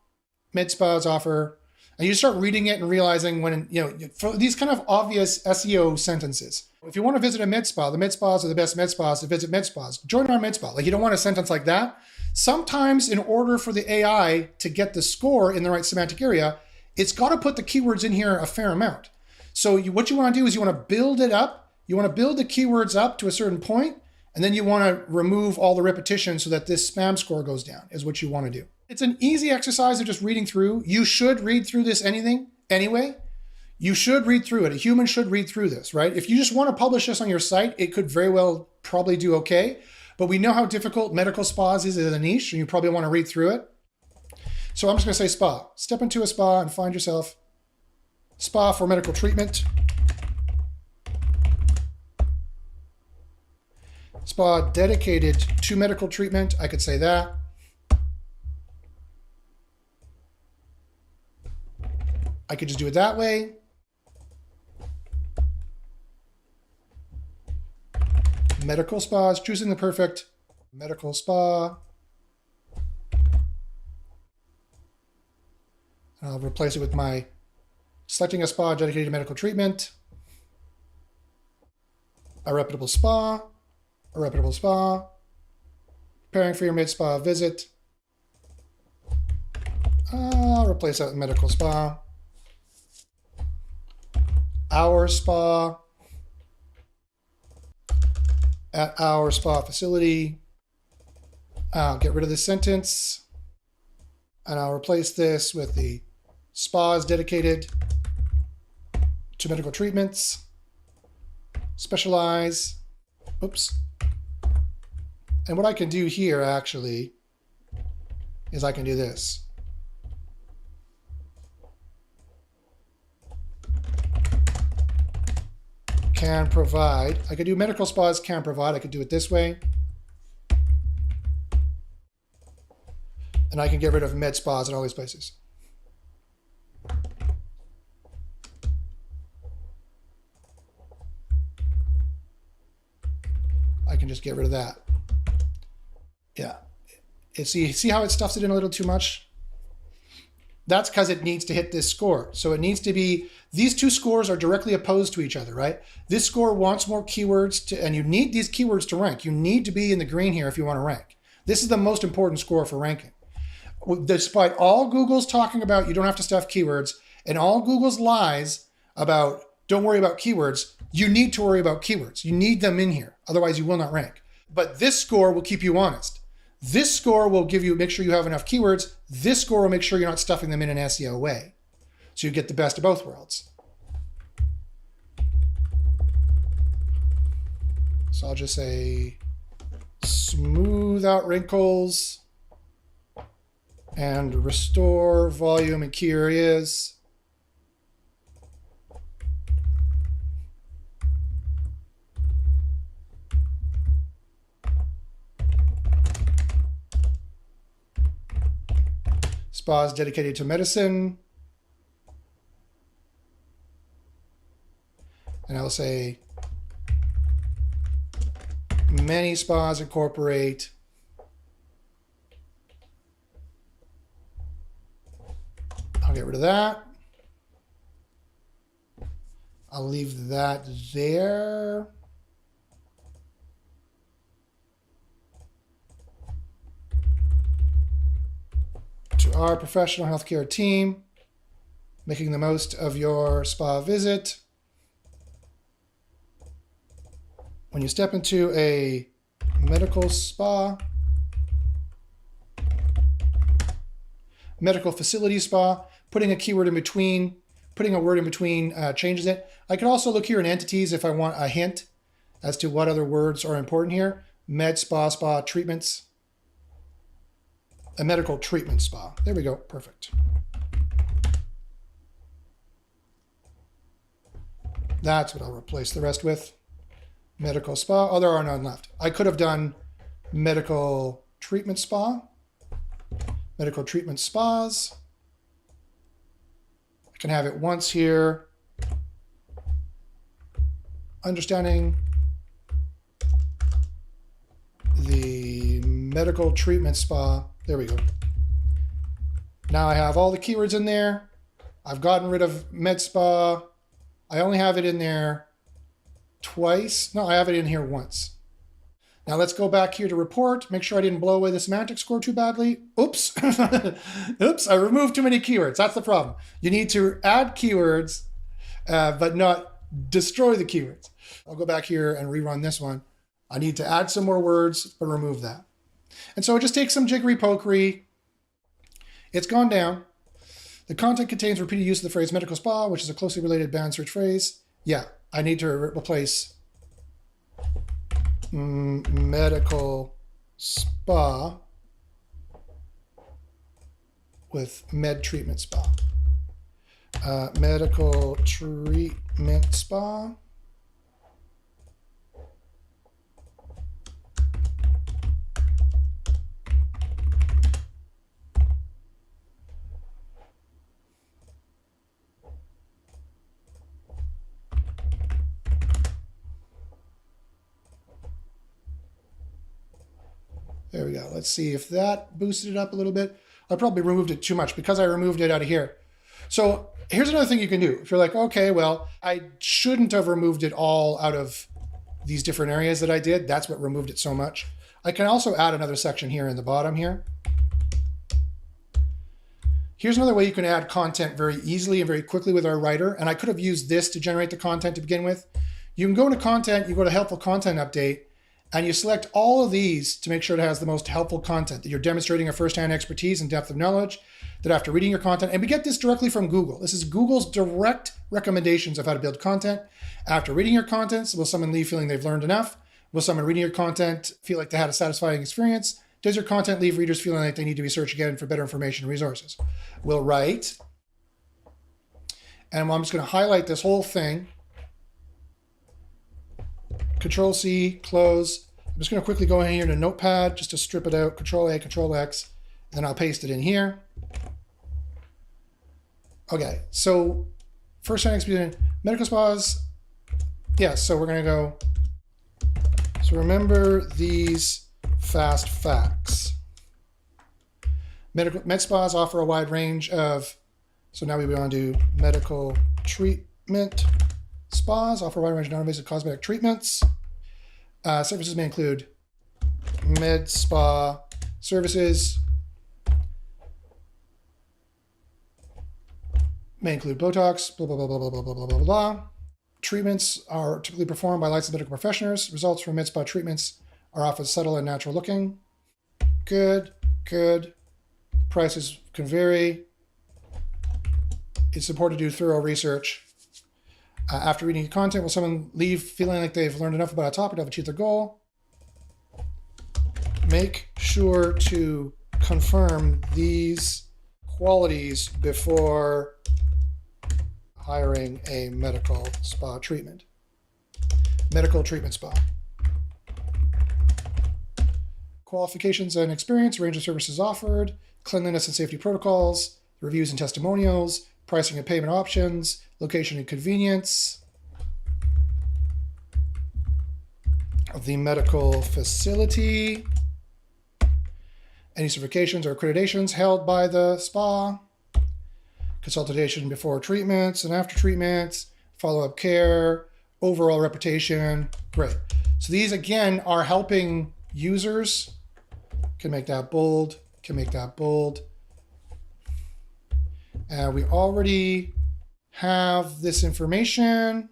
med spas offer, and you start reading it and realizing when, for these kind of obvious SEO sentences. If you want to visit a med spa, the med spas are the best med spas to visit med spas. Join our med spa. Like, you don't want a sentence like that. Sometimes in order for the AI to get the score in the right semantic area, it's got to put the keywords in here a fair amount. So what you want to do is you want to build it up. You want to build the keywords up to a certain point, and then you want to remove all the repetition so that this spam score goes down, is what you want to do. It's an easy exercise of just reading through. You should read through this anyway. You should read through it. A human should read through this, right? If you just want to publish this on your site, it could very well probably do okay. But we know how difficult medical spas is in a niche, and you probably want to read through it. So I'm just going to say spa. Step into a spa and find yourself spa for medical treatment. Spa dedicated to medical treatment. I could say that. I could just do it that way. Medical spas, choosing the perfect medical spa. I'll replace it with my selecting a spa dedicated to medical treatment. A reputable spa. A reputable spa. Preparing for your mid-spa visit. I'll replace that with medical spa. Our spa. At our spa facility. I'll get rid of this sentence. And I'll replace this with the spas dedicated to medical treatments. Specialize. Oops. And what I can do here actually is I can do this. Can provide. I could do medical spas can provide. I could do it this way. And I can get rid of med spas in all these places. I can just get rid of that. Yeah. See how it stuffs it in a little too much? That's because it needs to hit this score. So it needs to be, these two scores are directly opposed to each other, right? This score wants more keywords and you need these keywords to rank. You need to be in the green here if you want to rank. This is the most important score for ranking. Despite all Google's talking about you don't have to stuff keywords and all Google's lies about don't worry about keywords, you need to worry about keywords. You need them in here. Otherwise you will not rank. But this score will keep you honest. This score will make sure you have enough keywords. This score will make sure you're not stuffing them in an SEO way. So you get the best of both worlds. So I'll just say smooth out wrinkles and restore volume in key areas. Spas dedicated to medicine. And I'll say many spas incorporate I'll get rid of that. I'll leave that there. To our professional healthcare team, making the most of your spa visit. When you step into a medical spa, medical facility spa, putting a keyword in between, putting a word in between changes it. I could also look here in entities if I want a hint as to what other words are important here. Med spa, spa treatments. A medical treatment spa. There we go. Perfect. That's what I'll replace the rest with. Medical spa. Oh, there are none left. I could have done medical treatment spa. Medical treatment spas. I can have it once here. Understanding the medical treatment spa. There we go. Now I have all the keywords in there. I've gotten rid of med spa. I only have it in there twice. No, I have it in here once. Now let's go back here to report. Make sure I didn't blow away the semantic score too badly. Oops. Oops, I removed too many keywords. That's the problem. You need to add keywords, but not destroy the keywords. I'll go back here and rerun this one. I need to add some more words, but remove that. And so it just takes some jiggery pokery. It's gone down. The content contains repeated use of the phrase medical spa, which is a closely related banned search phrase. Yeah, I need to replace medical spa with med treatment spa. Medical treatment spa. There we go. Let's see if that boosted it up a little bit. I probably removed it too much because I removed it out of here. So here's another thing you can do. If you're like, okay, well, I shouldn't have removed it all out of these different areas that I did. That's what removed it so much. I can also add another section here in the bottom here. Here's another way you can add content very easily and very quickly with our writer. And I could have used this to generate the content to begin with. You can go into content, you go to helpful content update, and you select all of these to make sure it has the most helpful content, that you're demonstrating a firsthand expertise and depth of knowledge, that after reading your content, and we get this directly from Google. This is Google's direct recommendations of how to build content. After reading your content, will someone leave feeling they've learned enough? Will someone reading your content feel like they had a satisfying experience? Does your content leave readers feeling like they need to be searching again for better information and resources? We'll write, and I'm just going to highlight this whole thing. Control C, close. I'm just going to quickly go in here to Notepad just to strip it out. Control A, Control X, and then I'll paste it in here. Okay, so first time experience, medical spas. Yeah, so we're going to go. So remember these fast facts. Med spas offer a wide range of, so now we want to do medical treatment. Spas offer a wide range of non-invasive cosmetic treatments. Services may include med spa services, may include Botox, blah, blah, blah, blah, blah, blah, blah, blah, blah. Treatments are typically performed by licensed medical professionals. Results from med spa treatments are often subtle and natural looking. Good, good. Prices can vary. It's important to do thorough research. After reading your content, will someone leave feeling like they've learned enough about a topic to have achieved their goal? Make sure to confirm these qualities before hiring a medical spa treatment. Medical treatment spa. Qualifications and experience, range of services offered, cleanliness and safety protocols, reviews and testimonials, pricing and payment options, location and convenience of the medical facility, any certifications or accreditations held by the spa, consultation before treatments and after treatments, follow-up care, overall reputation. Great. So these again are helping users. Can make that bold, can make that bold. We already have this information.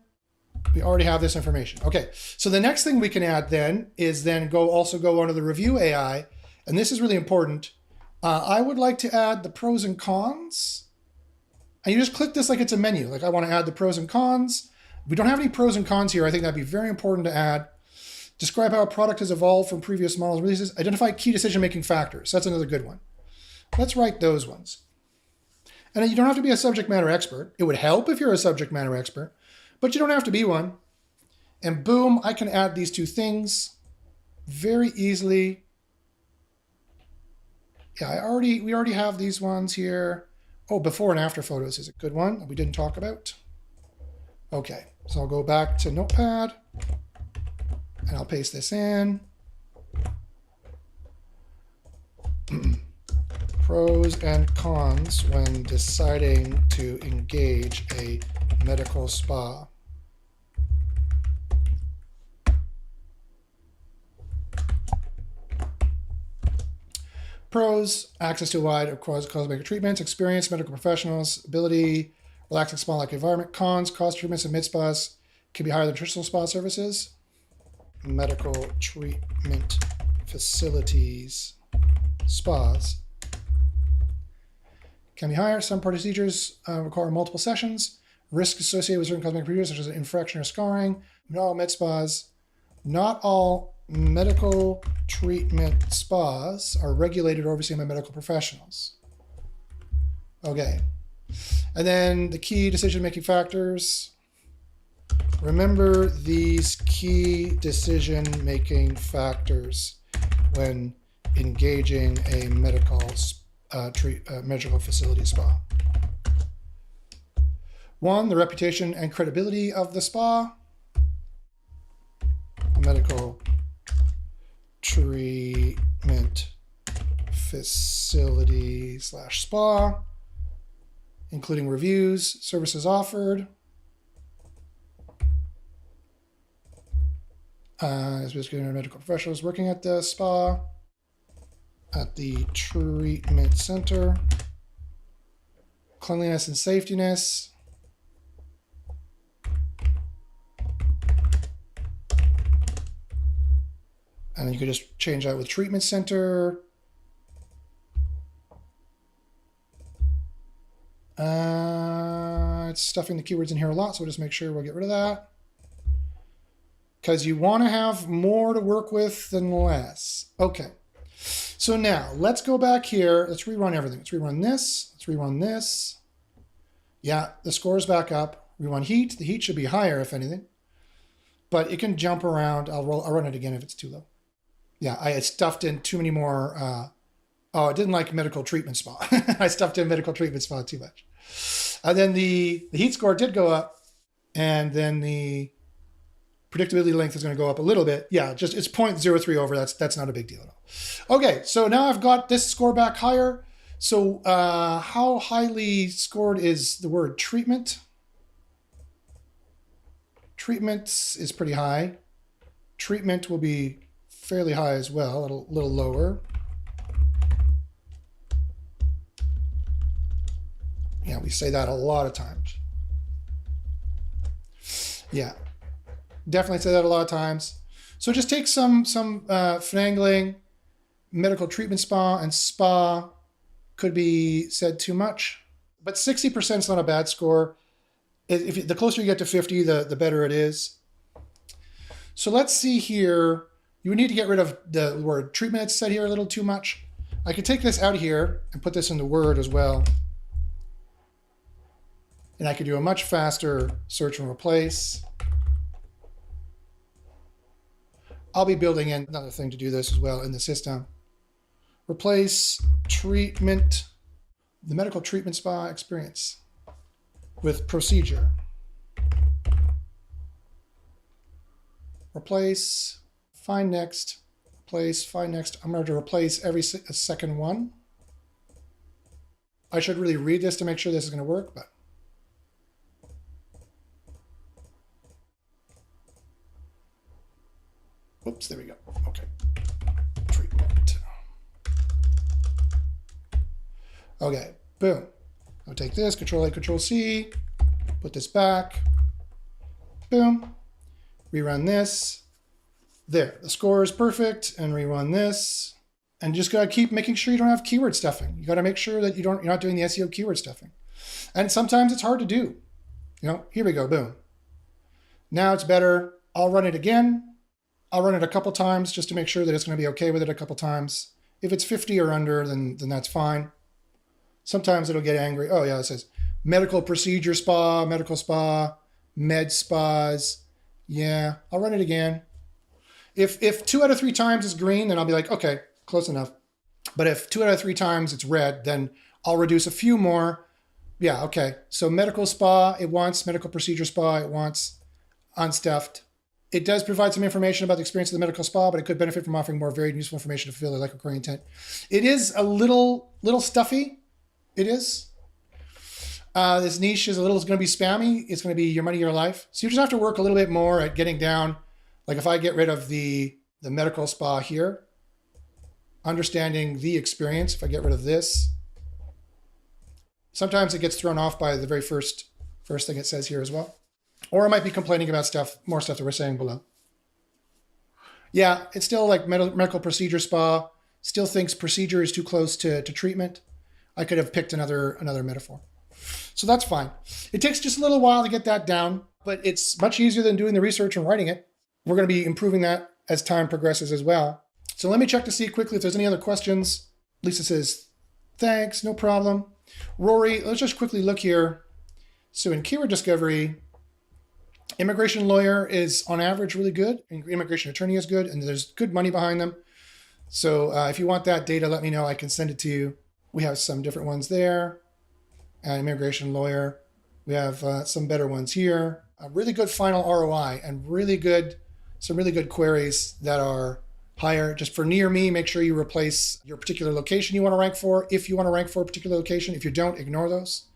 We already have this information. Okay, so the next thing we can add then is then go onto the review AI, and this is really important. I would like to add the pros and cons. And you just click this like it's a menu. Like I want to add the pros and cons. If we don't have any pros and cons here, I think that'd be very important to add. Describe how a product has evolved from previous models releases. Identify key decision-making factors. That's another good one. Let's write those ones. And you don't have to be a subject matter expert. It would help if you're a subject matter expert, but you don't have to be one. And boom, I can add these two things very easily. Yeah, we already have these ones here. Oh, before and after photos is a good one that we didn't talk about. Okay, so I'll go back to Notepad and I'll paste this in. Pros and cons when deciding to engage a medical spa. Pros, access to a wide of cosmetic treatments, experience, medical professionals, ability, relaxing spa-like environment. Cons, cost treatments and mid-spas can be higher than traditional spa services. Medical treatment facilities, spas can be higher. Some procedures require multiple sessions. Risk associated with certain cosmetic procedures, such as infection or scarring. Not all med spas, not all medical treatment spas are regulated or overseen by medical professionals. Okay. And then the key decision-making factors. Remember these key decision-making factors when engaging a medical facility spa. 1, the reputation and credibility of the spa. Medical treatment facility/spa, including reviews, services offered. As basically medical professionals working at the spa, at the treatment center. Cleanliness and safetiness. And then you could just change that with treatment center. It's stuffing the keywords in here a lot, so we'll just make sure we'll get rid of that. Because you want to have more to work with than less. Okay. So now let's go back here. Let's rerun everything. Let's rerun this. Let's rerun this. Yeah, the score's back up. Rerun heat. The heat should be higher, if anything. But it can jump around. I'll run it again if it's too low. Yeah, I had stuffed in too many more. Oh, I didn't like medical treatment spa. I stuffed in medical treatment spa too much. And then the heat score did go up. And then the predictability length is going to go up a little bit. Yeah, just it's 0.03 over. That's not a big deal at all. Okay, so now I've got this score back higher. So how highly scored is the word treatment? Treatment is pretty high. Treatment will be fairly high as well, a little lower. Yeah, we say that a lot of times. Yeah, definitely say that a lot of times. So just take some finagling, medical treatment spa, and spa could be said too much. But 60% is not a bad score. If the closer you get to 50, the better it is. So let's see here. You would need to get rid of the word treatment. It's said here a little too much. I could take this out here and put this in the word as well. And I could do a much faster search and replace. I'll be building in another thing to do this as well in the system. Replace treatment, the medical treatment spa experience with procedure. Replace, find next, replace, find next. I'm going to replace every second one. I should really read this to make sure this is going to work, but oops, there we go. Okay. Treatment. Okay, boom. I'll take this, Control A, Control C, put this back. Boom. Rerun this. There, the score is perfect, and rerun this. And just gotta keep making sure you don't have keyword stuffing. You gotta make sure that you're not doing the SEO keyword stuffing. And sometimes it's hard to do. Here we go, boom. Now it's better. I'll run it again. I'll run it a couple times just to make sure that it's going to be okay with it a couple times. If it's 50 or under, then that's fine. Sometimes it'll get angry. Oh yeah, it says medical procedure spa, medical spa, med spas. Yeah, I'll run it again. If 2 out of 3 times is green, then I'll be like, okay, close enough. But if 2 out of 3 times it's red, then I'll reduce a few more. Yeah, okay. So medical spa, it wants medical procedure spa, it wants unstuffed. It does provide some information about the experience of the medical spa, but it could benefit from offering more varied and useful information to fulfill their like recurring intent. It is a little stuffy. It is. This niche is going to be spammy. It's going to be your money, your life. So you just have to work a little bit more at getting down. Like if I get rid of the medical spa here, understanding the experience, if I get rid of this, sometimes it gets thrown off by the very first thing it says here as well. Or I might be complaining about more stuff that we're saying below. Yeah, it's still like medical procedure spa, still thinks procedure is too close to treatment. I could have picked another metaphor. So that's fine. It takes just a little while to get that down, but it's much easier than doing the research and writing it. We're going to be improving that as time progresses as well. So let me check to see quickly if there's any other questions. Lisa says, thanks, no problem. Rory, let's just quickly look here. So in keyword discovery, immigration lawyer is on average really good. Immigration attorney is good, and there's good money behind them. So if you want that data, let me know. I can send it to you. We have some different ones there. Immigration lawyer. We have some better ones here. A really good final ROI and some really good queries that are higher. Just for near me, make sure you replace your particular location you want to rank for. If you want to rank for a particular location, if you don't, ignore those.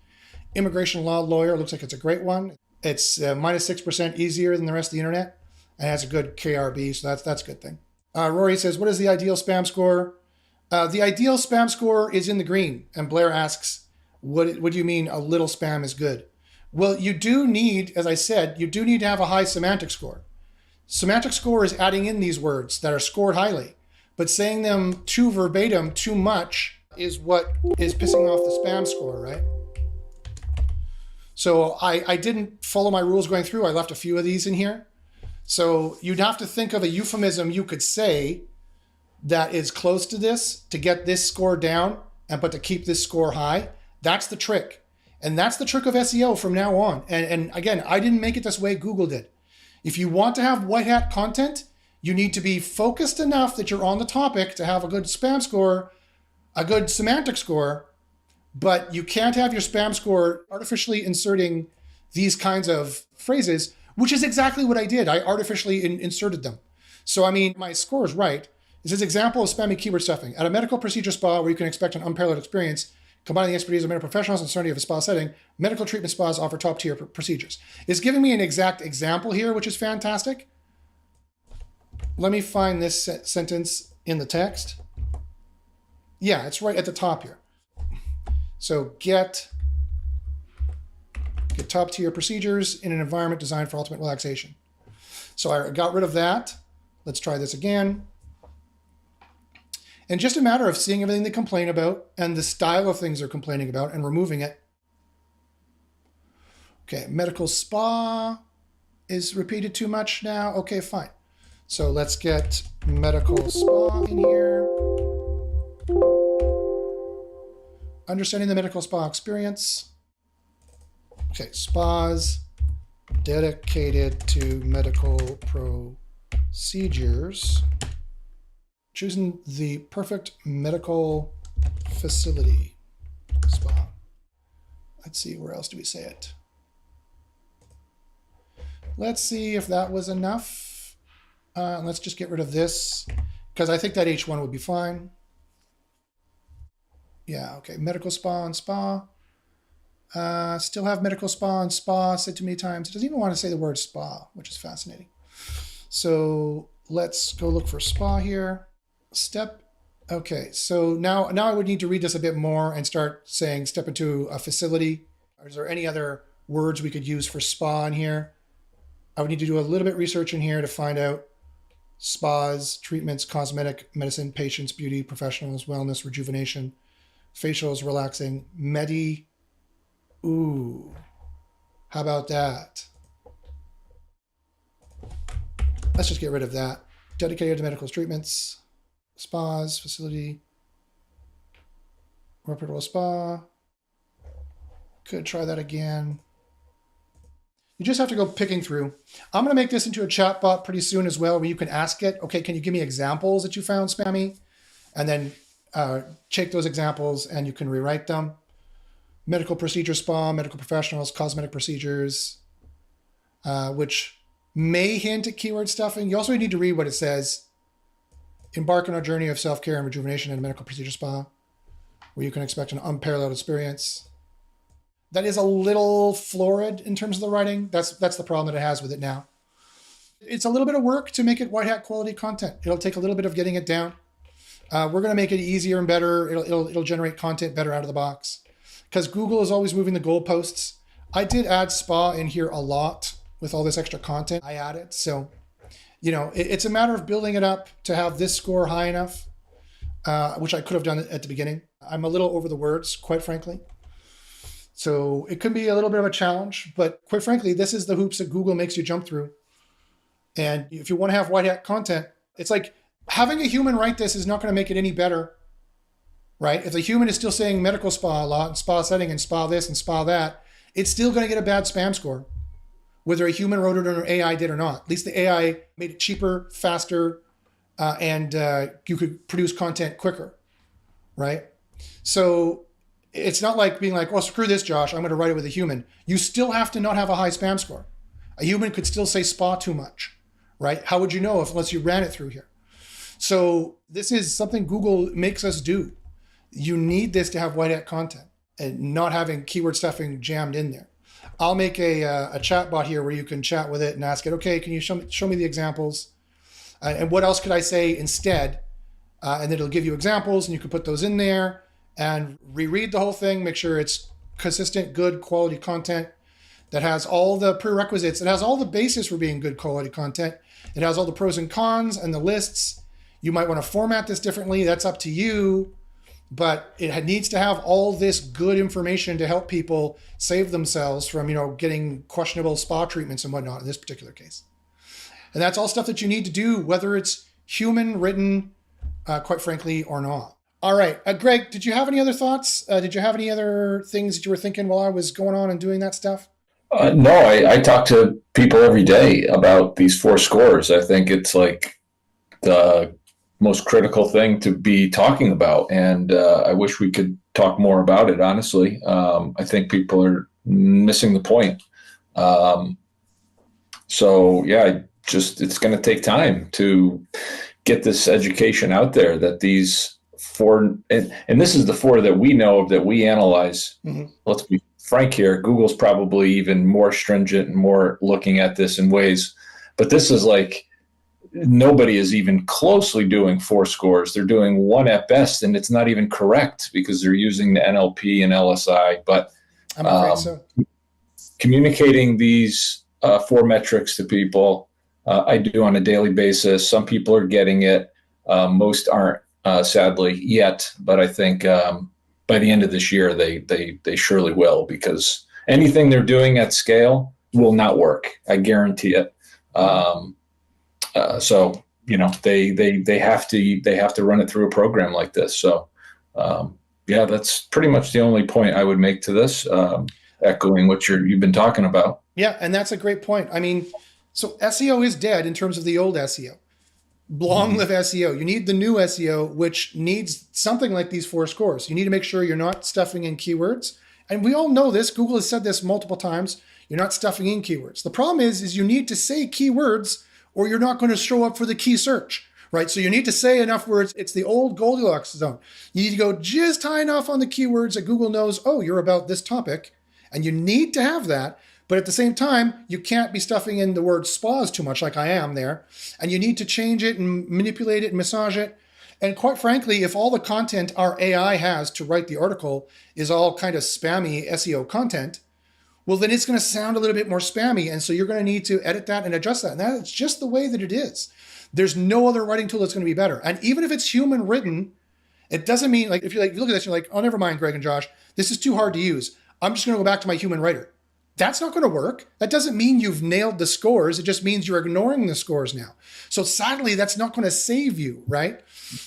Immigration law lawyer looks like it's a great one. It's minus 6% easier than the rest of the internet and has a good KRB, so that's a good thing. Rory says, what is the ideal spam score? The ideal spam score is in the green. And Blair asks, what do you mean a little spam is good? Well, you do need, as I said, you do need to have a high semantic score. Semantic score is adding in these words that are scored highly, but saying them too verbatim, too much, is what is pissing off the spam score, right? So I didn't follow my rules going through. I left a few of these in here. So you'd have to think of a euphemism you could say that is close to this to get this score down, but to keep this score high. That's the trick. And that's the trick of SEO from now on. And again, I didn't make it this way, Google did. If you want to have white hat content, you need to be focused enough that you're on the topic to have a good spam score, a good semantic score, but you can't have your spam score artificially inserting these kinds of phrases, which is exactly what I did. I artificially inserted them. So, I mean, my score is right. This is an example of spammy keyword stuffing. At a medical procedure spa where you can expect an unparalleled experience, combining the expertise of medical professionals and certainty of a spa setting, medical treatment spas offer top-tier procedures. It's giving me an exact example here, which is fantastic. Let me find this sentence in the text. Yeah, it's right at the top here. So get top-tier procedures in an environment designed for ultimate relaxation. So I got rid of that. Let's try this again. And just a matter of seeing everything they complain about and the style of things they're complaining about and removing it. Okay, medical spa is repeated too much now. Okay, fine. So let's get medical spa in here. Understanding the medical spa experience. Okay, spas dedicated to medical procedures. Choosing the perfect medical facility spa. Let's see, where else do we say it? Let's see if that was enough. Let's just get rid of this because I think that H1 would be fine. Yeah, okay, medical spa and spa. Still have medical spa and spa said too many times. It doesn't even want to say the word spa, which is fascinating. So let's go look for spa here. Okay, so now I would need to read this a bit more and start saying step into a facility. Is there any other words we could use for spa in here? I would need to do a little bit research in here to find out spas, treatments, cosmetic, medicine, patients, beauty, professionals, wellness, rejuvenation, facials, relaxing, medi. Ooh, how about that? Let's just get rid of that. Dedicated to medical treatments. Spas, facility, reputable spa. Could try that again. You just have to go picking through. I'm going to make this into a chat bot pretty soon as well, where you can ask it, okay, can you give me examples that you found spammy? And then check those examples and you can rewrite them. Medical procedure spa, medical professionals, cosmetic procedures, which may hint at keyword stuffing. You also need to read what it says. Embark on a journey of self-care and rejuvenation in a medical procedure spa, where you can expect an unparalleled experience. That is a little florid in terms of the writing. That's the problem that it has with it now. It's a little bit of work to make it white hat quality content. It'll take a little bit of getting it down. We're going to make it easier and better. It'll generate content better out of the box, because Google is always moving the goalposts. I did add spa in here a lot with all this extra content I added. So, you know, it's a matter of building it up to have this score high enough, which I could have done at the beginning. I'm a little over the words, quite frankly. So it could be a little bit of a challenge, but quite frankly, this is the hoops that Google makes you jump through. And if you want to have white hat content, it's like having a human write this is not going to make it any better, right? If the human is still saying medical spa a lot and spa setting and spa this and spa that, it's still going to get a bad spam score, whether a human wrote it or an AI did or not. At least the AI made it cheaper, faster, and you could produce content quicker, right? So it's not like being like, well, screw this, Josh, I'm going to write it with a human. You still have to not have a high spam score. A human could still say spa too much, right? How would you know unless you ran it through here? So this is something Google makes us do. You need this to have white hat content and not having keyword stuffing jammed in there. I'll make a chat bot here where you can chat with it and ask it, okay, can you show me the examples? And what else could I say instead? And then it'll give you examples and you can put those in there and reread the whole thing, make sure it's consistent, good quality content that has all the prerequisites. It has all the basis for being good quality content. It has all the pros and cons and the lists. You might want to format this differently. That's up to you. But it needs to have all this good information to help people save themselves from, getting questionable spa treatments and whatnot in this particular case. And that's all stuff that you need to do, whether it's human written, quite frankly, or not. All right. Greg, did you have any other thoughts? Did you have any other things that you were thinking while I was going on and doing that stuff? No, I talk to people every day about these 4 scores. I think it's like the most critical thing to be talking about. And I wish we could talk more about it, honestly. I think people are missing the point. So yeah, it's going to take time to get this education out there that these 4, and this is the 4 that we know of that we analyze. Mm-hmm. Let's be frank here. Google's probably even more stringent and more looking at this in ways, but this is like, nobody is even closely doing 4 scores. They're doing 1 at best, and it's not even correct because they're using the NLP and LSI. But I'm afraid so. Communicating these 4 metrics to people, I do on a daily basis. Some people are getting it. Most aren't, sadly, yet. But I think by the end of this year, they surely will, because anything they're doing at scale will not work. I guarantee it. So they have to run it through a program like this. So yeah, that's pretty much the only point I would make to this, echoing what you've been talking about. Yeah, and that's a great point. I mean, so SEO is dead in terms of the old SEO. Long live SEO. You need the new SEO, which needs something like these 4 scores. You need to make sure you're not stuffing in keywords. And we all know this. Google has said this multiple times. You're not stuffing in keywords. The problem is you need to say keywords or you're not going to show up for the key search, right? So you need to say enough words. It's the old Goldilocks zone. You need to go just high enough on the keywords that Google knows, oh, you're about this topic. And you need to have that. But at the same time, you can't be stuffing in the word spas too much like I am there. And you need to change it and manipulate it and massage it. And quite frankly, if all the content our AI has to write the article is all kind of spammy SEO content, well, then it's going to sound a little bit more spammy. And so you're going to need to edit that and adjust that. And that's just the way that it is. There's no other writing tool that's going to be better. And even if it's human written, it doesn't mean, like, if you look at this, you're like, oh, never mind, Greg and Josh, this is too hard to use. I'm just going to go back to my human writer. That's not going to work. That doesn't mean you've nailed the scores. It just means you're ignoring the scores now. So sadly, that's not going to save you, right?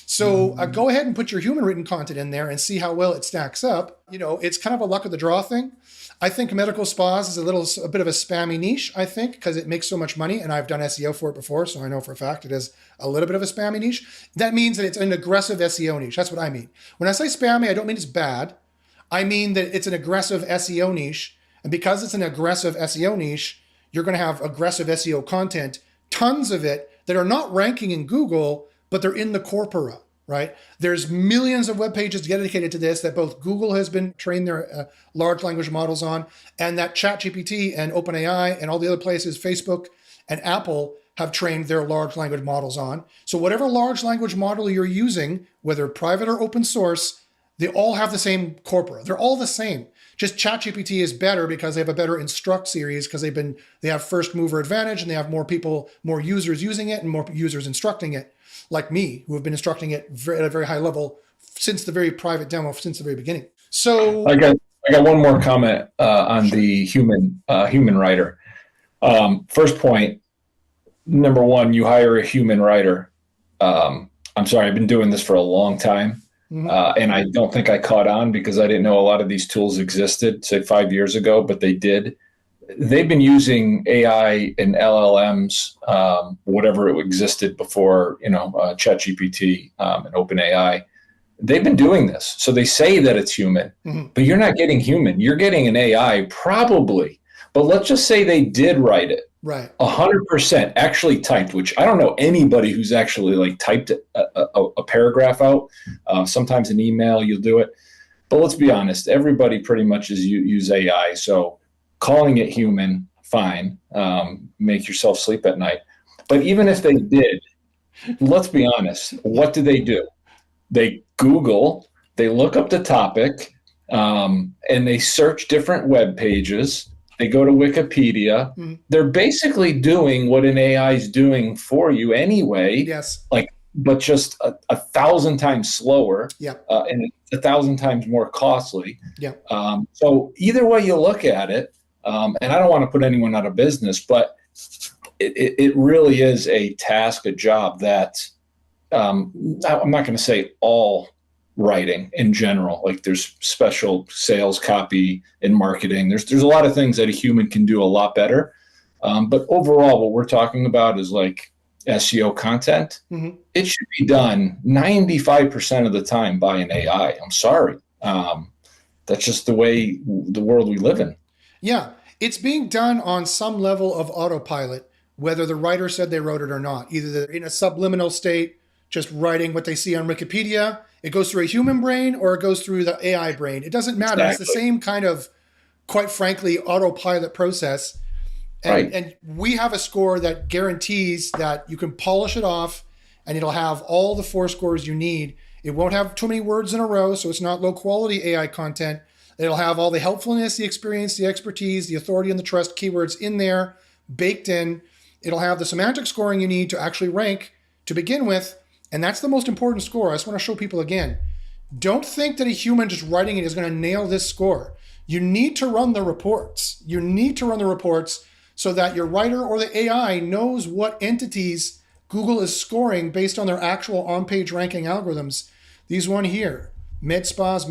So go ahead and put your human written content in there and see how well it stacks up. It's kind of a luck of the draw thing. I think medical spas is a bit of a spammy niche, I think, because it makes so much money, and I've done SEO for it before, so I know for a fact it is a little bit of a spammy niche. That means that it's an aggressive SEO niche. That's what I mean. When I say spammy, I don't mean it's bad. I mean that it's an aggressive SEO niche, and because it's an aggressive SEO niche, you're going to have aggressive SEO content, tons of it, that are not ranking in Google, but they're in the corpora. Right? There's millions of web pages dedicated to this that both Google has been trained their large language models on, and that ChatGPT and OpenAI and all the other places, Facebook and Apple, have trained their large language models on. So whatever large language model you're using, whether private or open source, they all have the same corpora. They're all the same. Just ChatGPT is better because they have a better instruct series because they have first mover advantage and they have more users using it and more users instructing it. Like me, who have been instructing it at a very high level since the very private demo, since the very beginning. So I got one more comment on the human writer. First point, number one, you hire a human writer. I'm sorry, I've been doing this for a long time. Mm-hmm. And I don't think I caught on because I didn't know a lot of these tools existed, say 5 years ago, but they did. They've been using AI and LLMs, whatever it existed before, ChatGPT and OpenAI. They've been doing this. So they say that it's human, but you're not getting human. You're getting an AI probably. But let's just say they did write it. Right. 100% actually typed, which I don't know anybody who's actually like typed a paragraph out. Sometimes an email, you'll do it. But let's be honest, everybody pretty much is use AI. So calling it human, fine. Make yourself sleep at night. But even if they did, let's be honest, what do? They Google, they look up the topic, and they search different web pages. They go to Wikipedia. Mm. They're basically doing what an AI is doing for you anyway. Yes. Like, but just a thousand times slower. Yeah. And 1,000 times more costly. Yeah. So either way you look at it, and I don't want to put anyone out of business, but it really is a task, a job that I'm not going to say all writing in general. Like there's special sales, copy, and marketing. There's a lot of things that a human can do a lot better. But overall, what we're talking about is like SEO content. Mm-hmm. It should be done 95% of the time by an AI. I'm sorry. That's just the way the world we live in. Yeah. It's being done on some level of autopilot, whether the writer said they wrote it or not. Either they're in a subliminal state, just writing what they see on Wikipedia. It goes through a human brain or it goes through the AI brain. It doesn't matter. Exactly. It's the same kind of, quite frankly, autopilot process. And we have a score that guarantees that you can polish it off and it'll have all the 4 scores you need. It won't have too many words in a row, so it's not low quality AI content. It'll have all the helpfulness, the experience, the expertise, the authority, and the trust keywords in there, baked in. It'll have the semantic scoring you need to actually rank to begin with. And that's the most important score. I just want to show people again. Don't think that a human just writing it is going to nail this score. You need to run the reports. You need to run the reports so that your writer or the AI knows what entities Google is scoring based on their actual on-page ranking algorithms. These one here, med spas,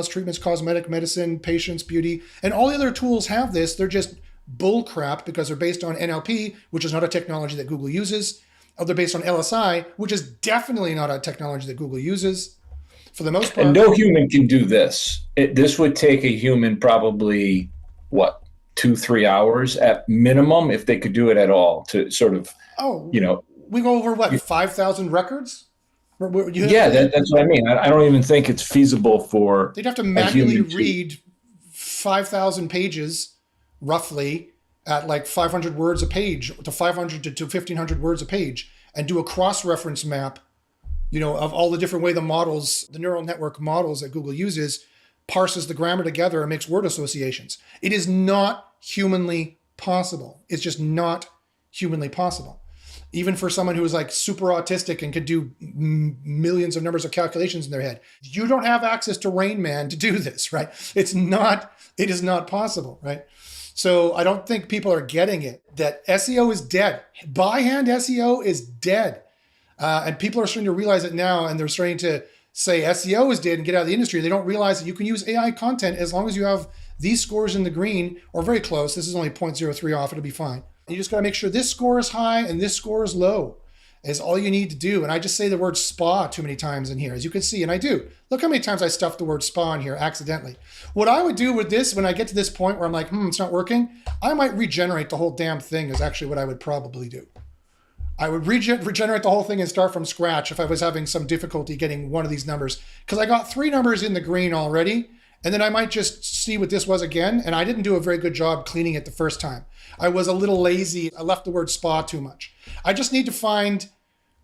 treatments, cosmetic, medicine, patients, beauty, and all the other tools have this. They're just bull crap because they're based on NLP, which is not a technology that Google uses. They're based on LSI, which is definitely not a technology that Google uses for the most part. And no human can do this. This would take a human probably, 2-3 hours at minimum, if they could do it at all, to sort of, we go over 5,000 records? That's what I mean. I don't even think it's feasible for. They'd have to manually read 5,000 pages, roughly, at like 500 words a page, to 500 to 1,500 words a page, and do a cross-reference map, of all the different way the neural network models that Google uses, parses the grammar together and makes word associations. It is not humanly possible. It's just not humanly possible. Even for someone who is like super autistic and could do millions of numbers of calculations in their head. You don't have access to Rain Man to do this, right? It is not possible, right? So I don't think people are getting it, that SEO is dead. By hand SEO is dead. And people are starting to realize it now, and they're starting to say SEO is dead and get out of the industry. They don't realize that you can use AI content as long as you have these scores in the green or very close. This is only 0.03 off. It'll be fine. You just got to make sure this score is high and this score is low is all you need to do. And I just say the word spa too many times in here, as you can see, and I do. Look how many times I stuffed the word spa in here accidentally. What I would do with this, when I get to this point where I'm like, it's not working, I might regenerate the whole damn thing is actually what I would probably do. I would regenerate the whole thing and start from scratch if I was having some difficulty getting one of these numbers. Because I got 3 numbers in the green already, and then I might just see what this was again, and I didn't do a very good job cleaning it the first time. I was a little lazy. I left the word spa too much. I just need to find,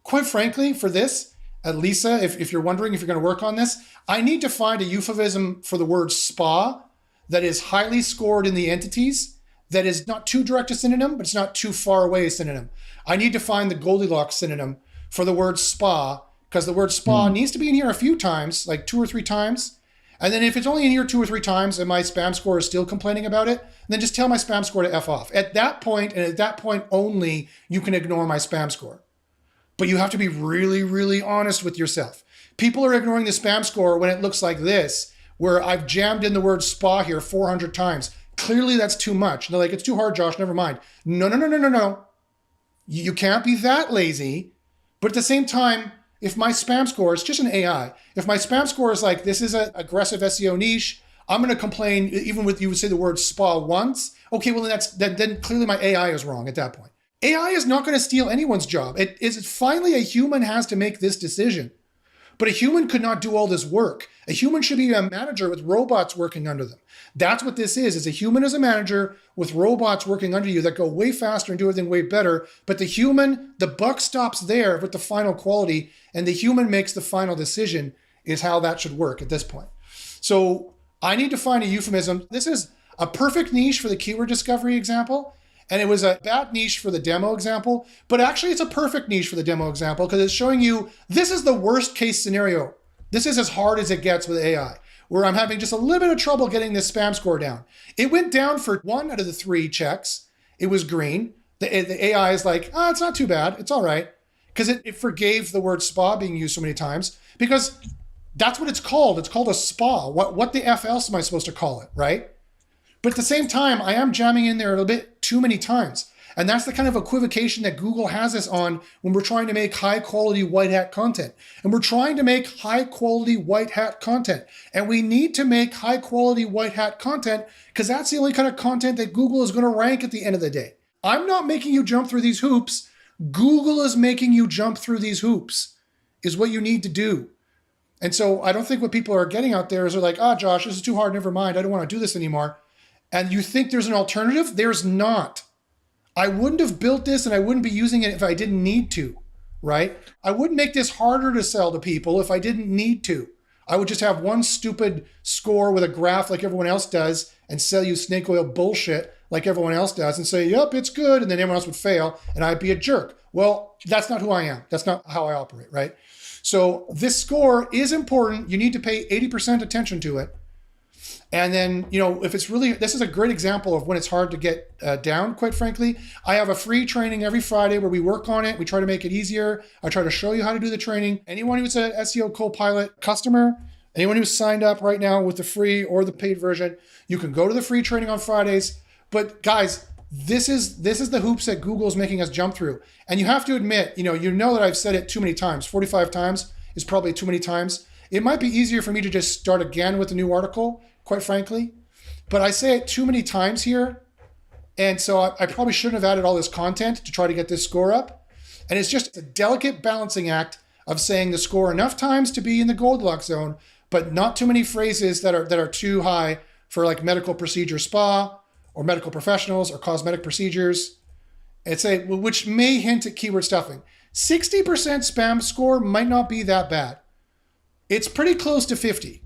quite frankly, for this, Lisa, if you're wondering if you're going to work on this, I need to find a euphemism for the word spa that is highly scored in the entities, that is not too direct a synonym, but it's not too far away a synonym. I need to find the Goldilocks synonym for the word spa, because the word spa needs to be in here a few times, like 2 or 3 times. And then if it's only in here 2 or 3 times and my spam score is still complaining about it, then just tell my spam score to F off. At that point, and at that point only, you can ignore my spam score. But you have to be really, really honest with yourself. People are ignoring the spam score when it looks like this, where I've jammed in the word spa here 400 times. Clearly that's too much. And they're like, it's too hard, Josh, never mind. No. You can't be that lazy. But at the same time, if my spam score is just an AI, if my spam score is like, this is an aggressive SEO niche, I'm going to complain, even with you would say the word spa once. Okay, well, then clearly my AI is wrong at that point. AI is not going to steal anyone's job. It is finally a human has to make this decision. But a human could not do all this work. A human should be a manager with robots working under them. That's what this is a human as a manager with robots working under you that go way faster and do everything way better. But the human, the buck stops there with the final quality, and the human makes the final decision is how that should work at this point. So I need to find a euphemism. This is a perfect niche for the keyword discovery example. And it was a bad niche for the demo example, but actually it's a perfect niche for the demo example because it's showing you this is the worst case scenario. This is as hard as it gets with AI, where I'm having just a little bit of trouble getting this spam score down. It went down for 1 out of the 3 checks. It was green. The AI is like, it's not too bad. It's all right. Because it forgave the word spa being used so many times because that's what it's called. It's called a spa. What the F else am I supposed to call it, right? But at the same time, I am jamming in there a little bit too many times. And that's the kind of equivocation that Google has us on when we're trying to make high quality white hat content. And we're trying to make high quality white hat content. And we need to make high quality white hat content because that's the only kind of content that Google is going to rank at the end of the day. I'm not making you jump through these hoops. Google is making you jump through these hoops is what you need to do. And so I don't think what people are getting out there is they're like, Josh, this is too hard. Never mind. I don't want to do this anymore. And you think there's an alternative? There's not. I wouldn't have built this and I wouldn't be using it if I didn't need to, right? I wouldn't make this harder to sell to people if I didn't need to. I would just have one stupid score with a graph like everyone else does and sell you snake oil bullshit like everyone else does and say, yep, it's good. And then everyone else would fail and I'd be a jerk. Well, that's not who I am. That's not how I operate, right? So this score is important. You need to pay 80% attention to it. And then, if it's really, this is a great example of when it's hard to get down, quite frankly. I have a free training every Friday where we work on it. We try to make it easier. I try to show you how to do the training. Anyone who's an SEO Copilot customer, anyone who's signed up right now with the free or the paid version, you can go to the free training on Fridays. But guys, this is the hoops that Google is making us jump through. And you have to admit, you know that I've said it too many times. 45 times is probably too many times. It might be easier for me to just start again with a new article, quite frankly, but I say it too many times here. And so I probably shouldn't have added all this content to try to get this score up. And it's just a delicate balancing act of saying the score enough times to be in the Goldilocks zone, but not too many phrases that are too high for like medical procedure spa or medical professionals or cosmetic procedures. Which may hint at keyword stuffing. 60% spam score might not be that bad. It's pretty close to 50.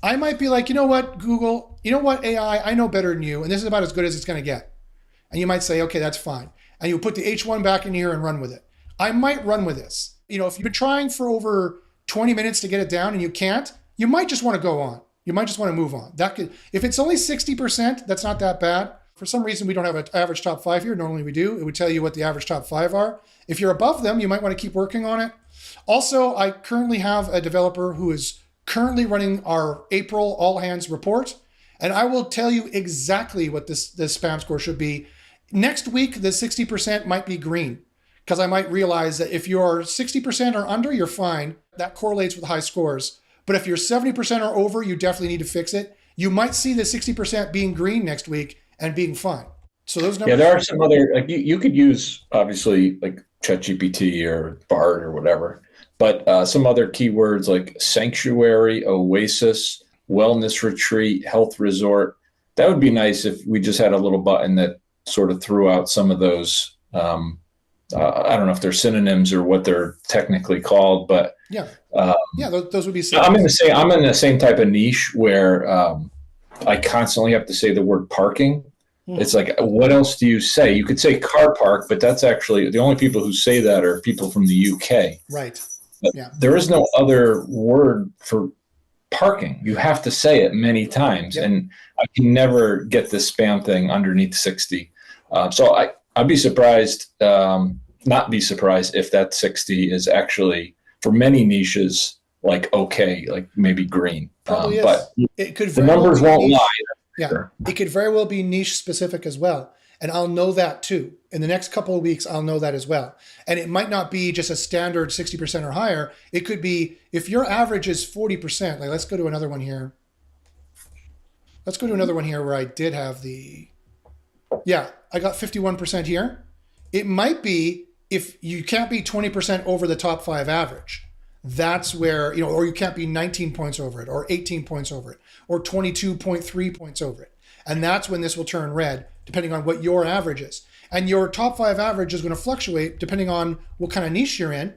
I might be like, you know what, Google, you know what, AI, I know better than you, and this is about as good as it's going to get. And you might say, okay, that's fine. And you put the H1 back in here and run with it. I might run with this. If you've been trying for over 20 minutes to get it down and you can't, you might just want to go on. You might just want to move on. If it's only 60%, that's not that bad. For some reason, we don't have an average top 5 here. Normally we do. It would tell you what the average top 5 are. If you're above them, you might want to keep working on it. Also, I currently have a developer who is currently running our April all hands report. And I will tell you exactly what this spam score should be. Next week, the 60% might be green because I might realize that if you're 60% or under, you're fine. That correlates with high scores. But if you're 70% or over, you definitely need to fix it. You might see the 60% being green next week and being fine. So those numbers. Yeah, there are some other, like you could use obviously like ChatGPT or BART or whatever. But some other keywords like sanctuary, oasis, wellness retreat, health resort. That would be nice if we just had a little button that sort of threw out some of those. I don't know if they're synonyms or what they're technically called, but those would be synonyms. I'm in the same type of niche where I constantly have to say the word parking. It's like, what else do you say? You could say car park, but that's actually the only people who say that are people from the UK. Right. Yeah. There is no other word for parking. You have to say it many times. Yep. And I can never get this spam thing underneath 60. So I'd be surprised, not be surprised if that 60 is actually, for many niches, like okay, like maybe green. Probably is. But it could the numbers won't lie. Yeah, it could very well be niche specific as well. And I'll know that too. In the next couple of weeks, I'll know that as well. And it might not be just a standard 60% or higher. It could be, if your average is 40%, like let's go to another one here. Let's go to another one here where I did have yeah, I got 51% here. It might be if you can't be 20% over the top 5 average. That's where, or you can't be 19 points over it, or 18 points over it, or 22.3 points over it. And that's when this will turn red, depending on what your average is. And your top 5 average is going to fluctuate depending on what kind of niche you're in.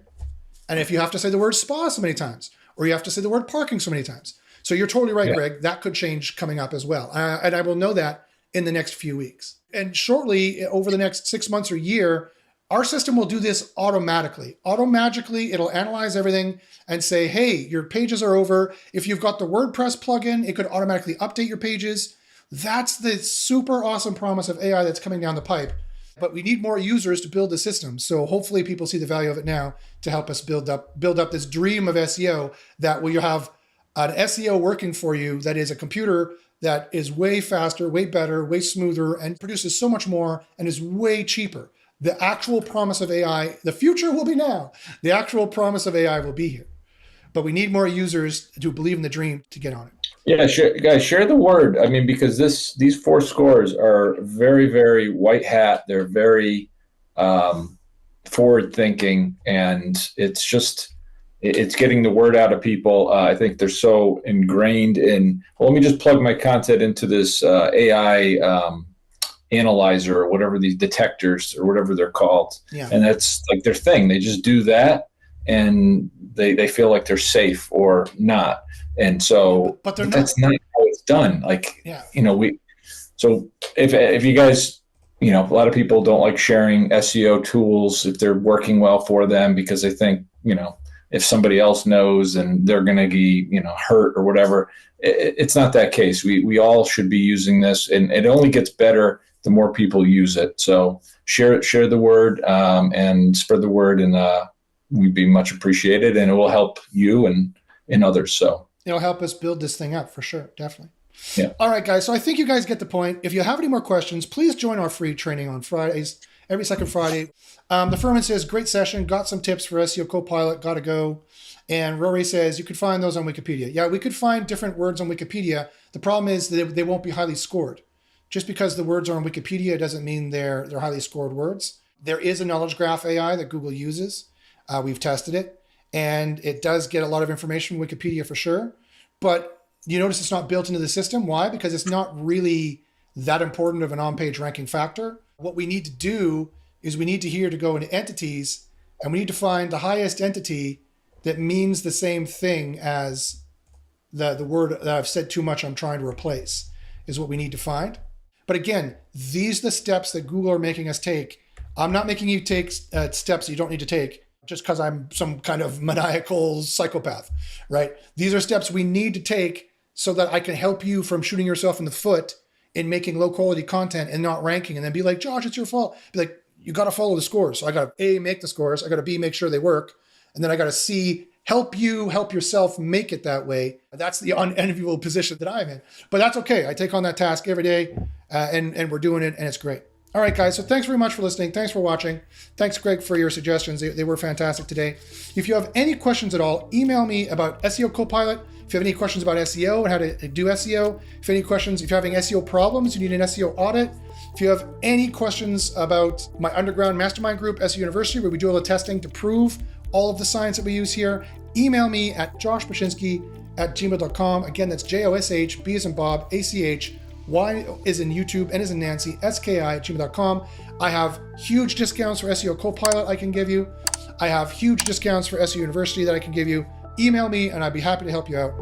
And if you have to say the word spa so many times, or you have to say the word parking so many times. So you're totally right, Greg. That could change coming up as well. And I will know that in the next few weeks. And shortly, over the next 6 months or year, our system will do this automatically. Automagically, it'll analyze everything and say, hey, your pages are over. If you've got the WordPress plugin, it could automatically update your pages. That's the super awesome promise of AI that's coming down the pipe. But we need more users to build the system. So hopefully people see the value of it now to help us build up this dream of SEO, that where you have an SEO working for you that is a computer that is way faster, way better, way smoother, and produces so much more and is way cheaper. The actual promise of AI, the future will be now. The actual promise of AI will be here. But we need more users to believe in the dream to get on it. Yeah, guys, share the word. I mean, because these 4 scores are very, very white hat. They're very forward thinking, and it's getting the word out of people. I think they're so ingrained in. Well, let me just plug my content into this AI analyzer or whatever, these detectors or whatever they're called. Yeah. And that's like their thing. They just do that, and they feel like they're safe or not. And so, but that's not how it's done. Like, yeah. So if you guys, a lot of people don't like sharing SEO tools if they're working well for them, because they think, if somebody else knows and they're going to be, hurt or whatever. It's not that case. We all should be using this, and it only gets better the more people use it. So share the word and spread the word, and we'd be much appreciated, and it will help you and others. So it'll help us build this thing up for sure. Definitely. Yeah. All right, guys. So I think you guys get the point. If you have any more questions, please join our free training on Fridays, every second Friday. The Furman says, great session. Got some tips for SEO Copilot. Got to go. And Rory says, you could find those on Wikipedia. Yeah, we could find different words on Wikipedia. The problem is that they won't be highly scored. Just because the words are on Wikipedia doesn't mean they're highly scored words. There is a knowledge graph AI that Google uses. We've tested it, and it does get a lot of information from Wikipedia for sure. But you notice it's not built into the system. Why? Because it's not really that important of an on-page ranking factor. What we need to do is we need to go into entities, and we need to find the highest entity that means the same thing as the word that I've said too much I'm trying to replace, is what we need to find. But again, these are the steps that Google are making us take. I'm not making you take steps you don't need to take just because I'm some kind of maniacal psychopath, right? These are steps we need to take so that I can help you from shooting yourself in the foot in making low quality content and not ranking, and then be like, Josh, it's your fault. Be like, you got to follow the scores. So I got to A, make the scores. I got to B, make sure they work. And then I got to C, help yourself make it that way. That's the unenviable position that I'm in. But that's okay. I take on that task every day, and we're doing it, and it's great. All right, guys. So thanks very much for listening. Thanks for watching. Thanks, Greg, for your suggestions. They were fantastic today. If you have any questions at all, email me about SEO Copilot. If you have any questions about SEO and how to do SEO, if you're having SEO problems, you need an SEO audit. If you have any questions about my underground mastermind group, SEO University, where we do all the testing to prove all of the science that we use here, email me at joshbachynski@gmail.com. Again, that's JOSH, B as in Bob, ACH, Y is in YouTube, N is in Nancy, SKI@gmail.com. I have huge discounts for SEO Copilot I can give you. I have huge discounts for SEO University that I can give you. Email me and I'd be happy to help you out.